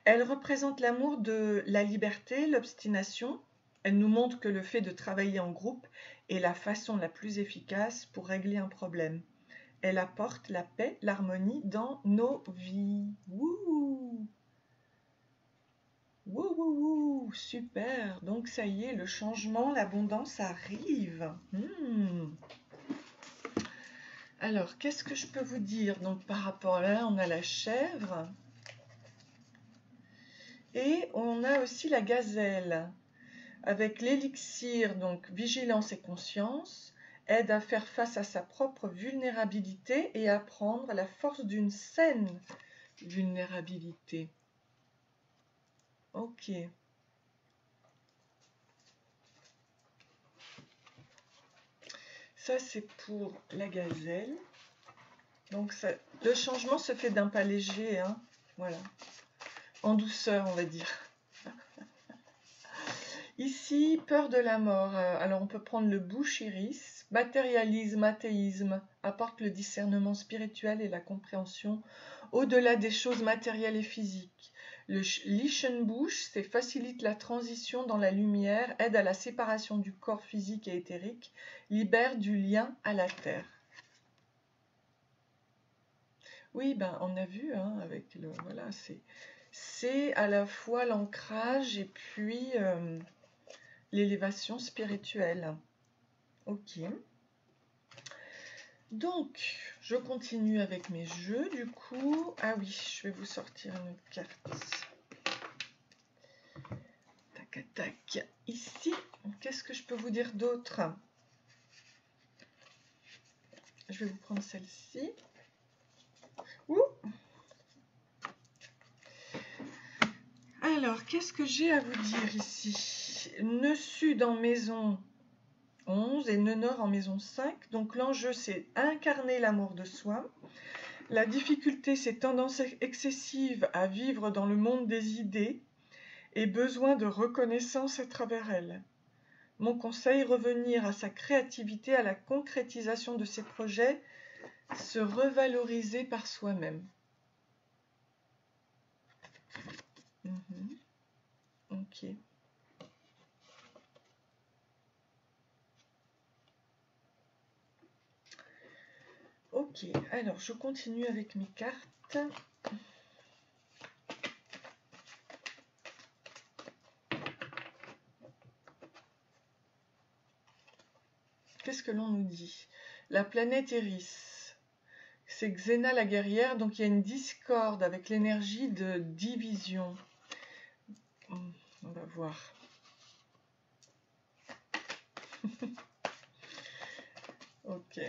Elle représente l'amour de la liberté, l'obstination. Elle nous montre que le fait de travailler en groupe est la façon la plus efficace pour régler un problème. Elle apporte la paix, l'harmonie dans nos vies. Wouhou! Wouh, wouh, wouh, super. Donc ça y est, le changement, l'abondance arrive. Alors, qu'est-ce que je peux vous dire? Donc par rapport à là, on a la chèvre. Et on a aussi la gazelle. Avec l'élixir, donc vigilance et conscience, aide à faire face à sa propre vulnérabilité et à prendre la force d'une saine vulnérabilité. Ok. Ça, c'est pour la gazelle. Donc, ça, le changement se fait d'un pas léger, hein. Voilà. En douceur, on va dire. Ici, peur de la mort. Alors, on peut prendre le bouche iris. Matérialisme, athéisme apporte le discernement spirituel et la compréhension au-delà des choses matérielles et physiques. Le Lichtenbusch, c'est facilite la transition dans la lumière, aide à la séparation du corps physique et éthérique, libère du lien à la terre. Oui, ben on a vu, hein, avec le voilà, c'est à la fois l'ancrage et puis l'élévation spirituelle. Ok. Donc, je continue avec mes jeux du coup. Ah oui, je vais vous sortir une autre carte. Tac, tac. Ici, qu'est-ce que je peux vous dire d'autre? Je vais vous prendre celle-ci. Ouh. Alors, qu'est-ce que j'ai à vous dire ici? Nœud sud en maison 11 et nœud nord en maison 5. Donc l'enjeu, c'est incarner l'amour de soi. La difficulté, c'est tendance excessive à vivre dans le monde des idées et besoin de reconnaissance à travers elles. Mon conseil, revenir à sa créativité, à la concrétisation de ses projets, se revaloriser par soi-même. Ok. Ok, alors je continue avec mes cartes. Qu'est-ce que l'on nous dit? La planète Eris. C'est Xena la guerrière, donc il y a une discorde avec l'énergie de division. On va voir. Ok.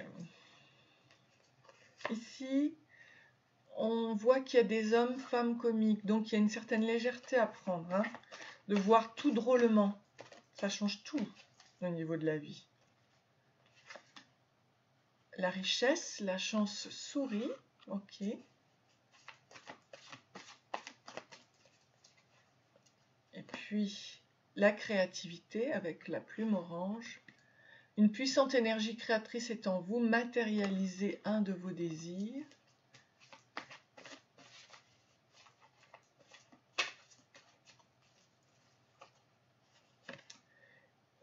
Ici, on voit qu'il y a des hommes, femmes comiques, donc il y a une certaine légèreté à prendre, hein, de voir tout drôlement. Ça change tout au niveau de la vie. La richesse, la chance sourit, ok. Et puis la créativité avec la plume orange. Une puissante énergie créatrice est en vous, matérialisez un de vos désirs.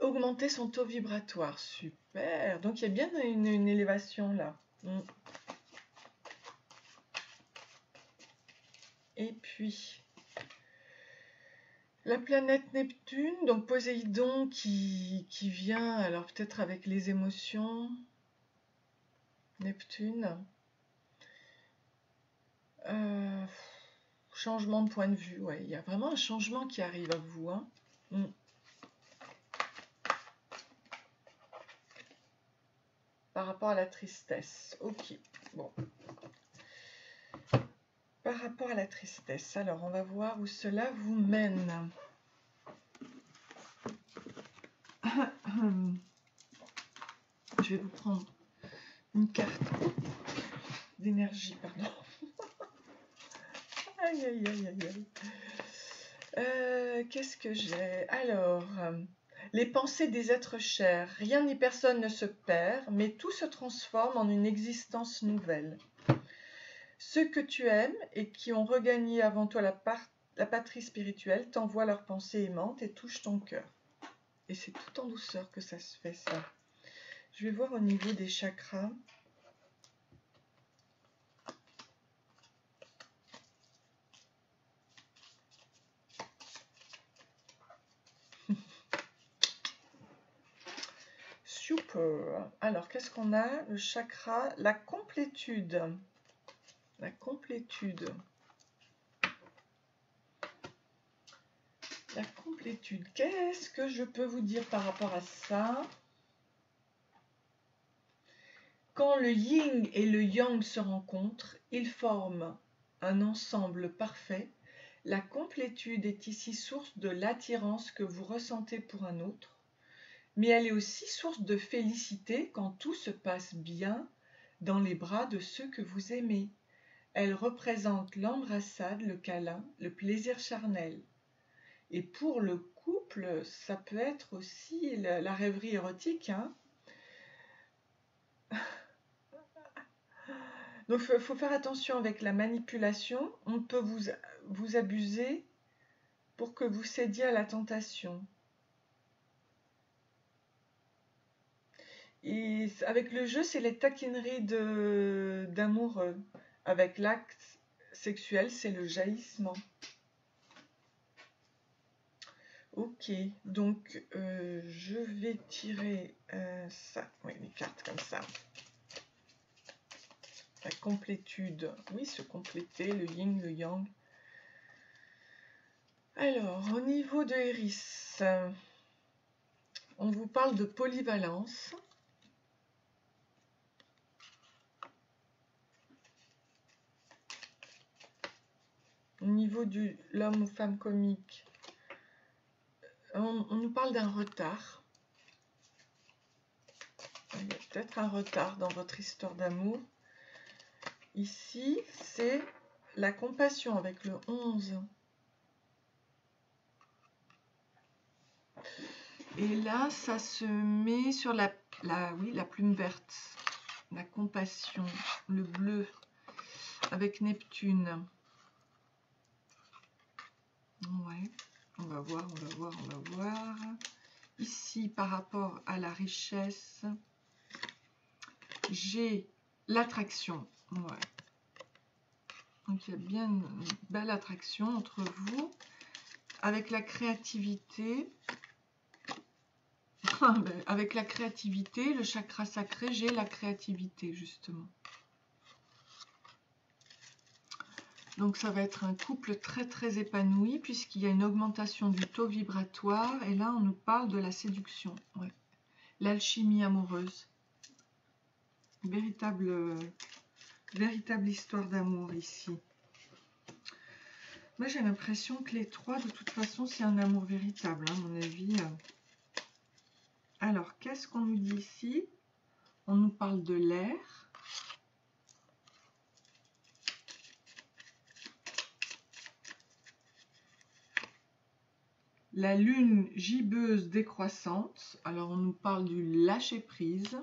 Augmenter son taux vibratoire, super. Donc il y a bien une élévation là. Et puis la planète Neptune, donc Poséidon qui vient, alors peut-être avec les émotions. Neptune. Changement de point de vue, ouais. Il y a vraiment un changement qui arrive à vous, hein. Par rapport à la tristesse. Ok, bon. Par rapport à la tristesse, alors on va voir où cela vous mène. Je vais vous prendre une carte d'énergie, pardon. Aïe, aïe, aïe, aïe, aïe. Qu'est-ce que j'ai? Alors, les pensées des êtres chers. Rien ni personne ne se perd, mais tout se transforme en une existence nouvelle. Ceux que tu aimes et qui ont regagné avant toi la patrie spirituelle t'envoient leurs pensées aimantes et touchent ton cœur. Et c'est tout en douceur que ça se fait, ça. Je vais voir au niveau des chakras. Super. Alors, qu'est-ce qu'on a? Le chakra, la complétude. La complétude. La complétude. Qu'est-ce que je peux vous dire par rapport à ça? Quand le yin et le yang se rencontrent, ils forment un ensemble parfait. La complétude est ici source de l'attirance que vous ressentez pour un autre, mais elle est aussi source de félicité quand tout se passe bien dans les bras de ceux que vous aimez. Elle représente l'embrassade, le câlin, le plaisir charnel. Et pour le couple, ça peut être aussi la rêverie érotique, hein. Donc il faut faire attention avec la manipulation. On peut vous abuser pour que vous cédiez à la tentation. Et avec le jeu, c'est les taquineries d'amoureux. Avec l'acte sexuel, c'est le jaillissement. Ok, donc je vais tirer ça, oui, les cartes comme ça. La complétude, oui, se compléter, le yin, le yang. Alors, au niveau de Eris, on vous parle de polyvalence. Au niveau de l'homme ou femme comique, on nous parle d'un retard. Il y a peut-être un retard dans votre histoire d'amour. Ici, c'est la compassion avec le 11. Et là, ça se met sur la plume verte. La compassion, le bleu, avec Neptune. Ouais, on va voir. Ici, par rapport à la richesse, j'ai l'attraction. Ouais. Donc, il y a bien une belle attraction entre vous. Avec la créativité, avec la créativité, le chakra sacré, j'ai la créativité, justement. Donc, ça va être un couple très, très épanoui, puisqu'il y a une augmentation du taux vibratoire. Et là, on nous parle de la séduction. Ouais. L'alchimie amoureuse. Véritable histoire d'amour ici. Moi, j'ai l'impression que les trois, de toute façon, c'est un amour véritable, hein, à mon avis. Alors, qu'est-ce qu'on nous dit ici? On nous parle de l'air. La lune gibbeuse décroissante. Alors, on nous parle du lâcher-prise.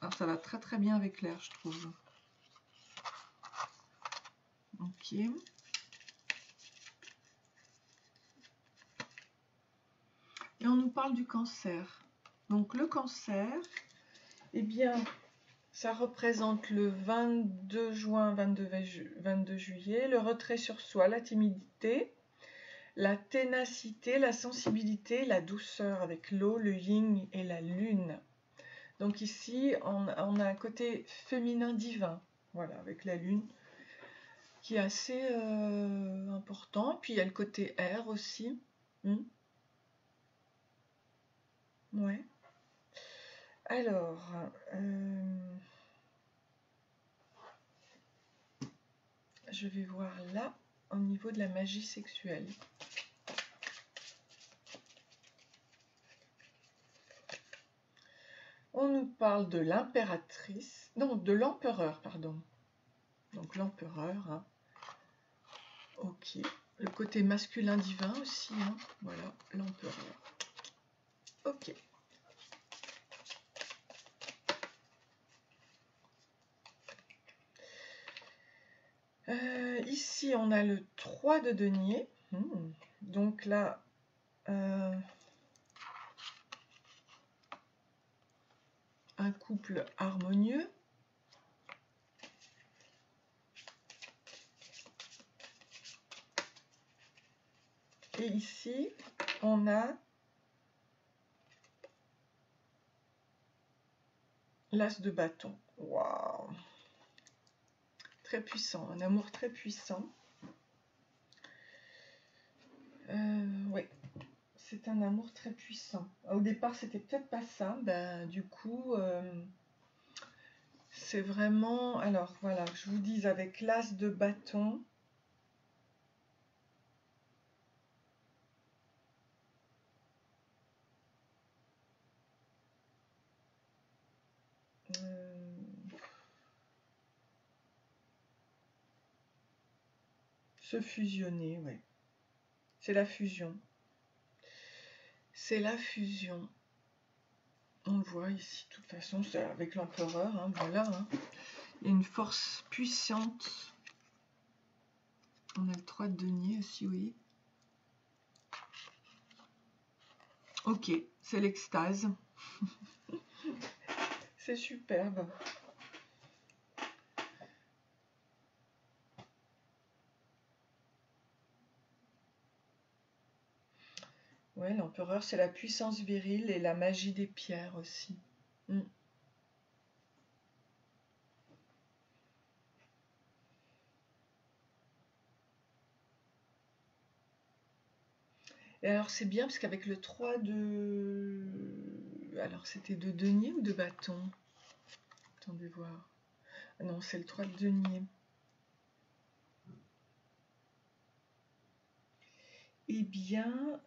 Alors, ça va très très bien avec l'air, je trouve. Ok. Et on nous parle du cancer. Donc, le cancer, eh bien, ça représente le 22 juin, 22 juillet, le retrait sur soi, la timidité, la ténacité, la sensibilité, la douceur avec l'eau, le yin et la lune. Donc ici, on a un côté féminin divin, voilà, avec la lune, qui est assez important. Puis il y a le côté air aussi. Ouais. Alors, je vais voir là, au niveau de la magie sexuelle. On nous parle de l'impératrice, non, de l'empereur, pardon. Donc l'empereur, hein. Ok. Le côté masculin divin aussi, hein. Voilà, l'empereur. Ok. Ici, on a le 3 de denier. Donc là, un couple harmonieux. Et ici, on a l'as de bâton. Waouh! Très puissant, un amour très puissant. Oui, c'est un amour très puissant. Au départ, c'était peut-être pas ça. Ben, du coup, c'est vraiment... Alors, voilà, je vous dis, avec l'as de bâton, se fusionner, ouais. C'est la fusion. C'est la fusion. On le voit ici, de toute façon, c'est avec l'empereur, hein, voilà. Hein. Il y a une force puissante. On a le 3 de denier aussi, oui. Ok, c'est l'extase. C'est superbe. Ouais, l'empereur, c'est la puissance virile et la magie des pierres aussi. Et alors, c'est bien parce qu'avec le 3 de... Alors, c'était de denier ou de bâton? Attendez voir. Ah non, c'est le 3 de denier. Eh bien,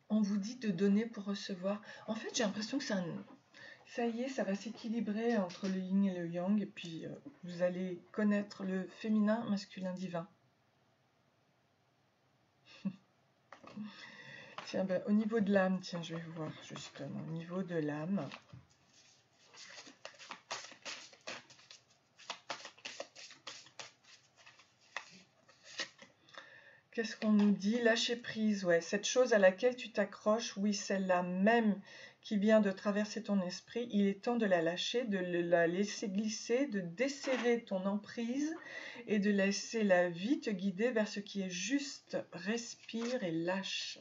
on vous dit de donner pour recevoir. En fait, j'ai l'impression que c'est un... Ça y est, ça va s'équilibrer entre le yin et le yang, et puis vous allez connaître le féminin, masculin, divin. Tiens, ben, au niveau de l'âme, tiens, je vais voir justement, au niveau de l'âme. Qu'est-ce qu'on nous dit? Lâcher prise, ouais. Cette chose à laquelle tu t'accroches, oui, celle-là même qui vient de traverser ton esprit, il est temps de la lâcher, de la laisser glisser, de desserrer ton emprise et de laisser la vie te guider vers ce qui est juste. Respire et lâche.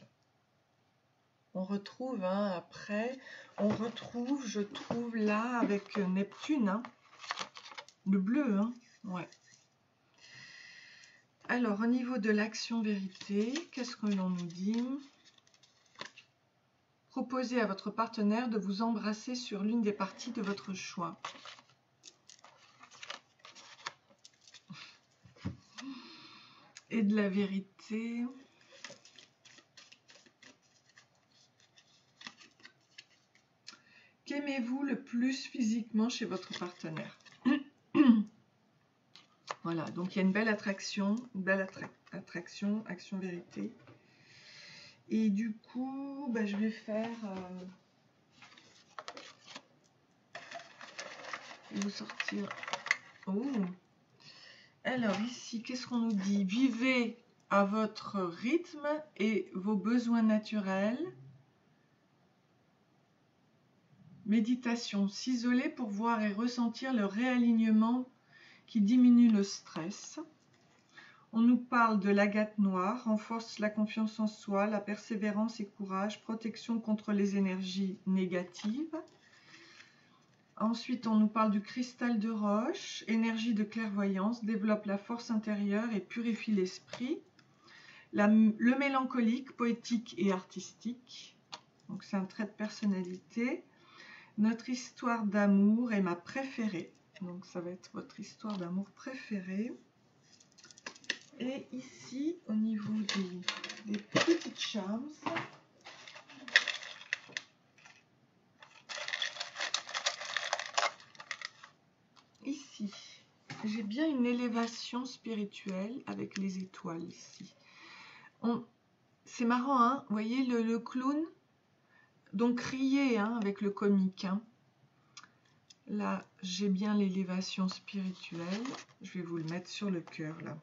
On retrouve, hein, après, on retrouve, je trouve là, avec Neptune, hein, le bleu, hein, ouais. Alors, au niveau de l'action vérité, qu'est-ce que l'on nous dit? Proposez à votre partenaire de vous embrasser sur l'une des parties de votre choix. Et de la vérité. Qu'aimez-vous le plus physiquement chez votre partenaire? Voilà, donc il y a une belle attraction, attraction, action vérité. Et du coup, bah, je vais faire... je vais vous sortir... Oh! Alors ici, qu'est-ce qu'on nous dit? Vivez à votre rythme et vos besoins naturels. Méditation, s'isoler pour voir et ressentir le réalignement qui diminue le stress. On nous parle de l'agate noire, renforce la confiance en soi, la persévérance et courage, protection contre les énergies négatives. Ensuite, on nous parle du cristal de roche, énergie de clairvoyance, développe la force intérieure et purifie l'esprit. Le mélancolique, poétique et artistique. Donc c'est un trait de personnalité. Notre histoire d'amour est ma préférée. Donc ça va être votre histoire d'amour préférée. Et ici, au niveau des petites charms, ici, j'ai bien une élévation spirituelle avec les étoiles ici. C'est marrant, hein, vous voyez le clown, donc riez, hein, avec le comique. Hein. Là, j'ai bien l'élévation spirituelle. Je vais vous le mettre sur le cœur, là.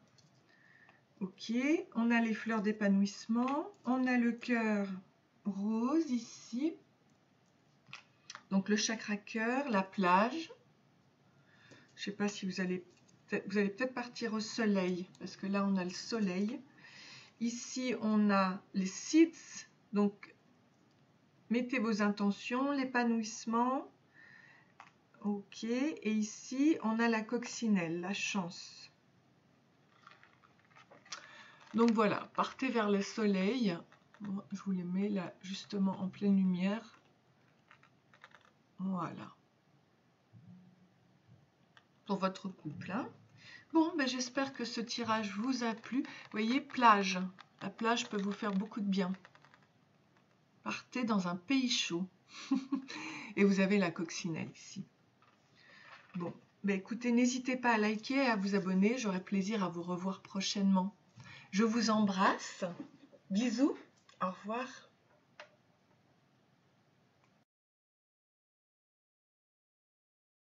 Ok, on a les fleurs d'épanouissement. On a le cœur rose ici. Donc, le chakra cœur, la plage. Je ne sais pas si vous allez peut-être partir au soleil, parce que là, on a le soleil. Ici, on a les seeds, donc Mettez vos intentions, l'épanouissement. Ok, et ici, on a la coccinelle, la chance. Donc voilà, partez vers le soleil. Bon, je vous les mets là, justement, en pleine lumière. Voilà. Pour votre couple. Hein. Bon, ben, j'espère que ce tirage vous a plu. Vous voyez, plage. La plage peut vous faire beaucoup de bien. Partez dans un pays chaud. Et vous avez la coccinelle ici. Bon, ben écoutez, n'hésitez pas à liker et à vous abonner. J'aurai plaisir à vous revoir prochainement. Je vous embrasse. Bisous. Au revoir.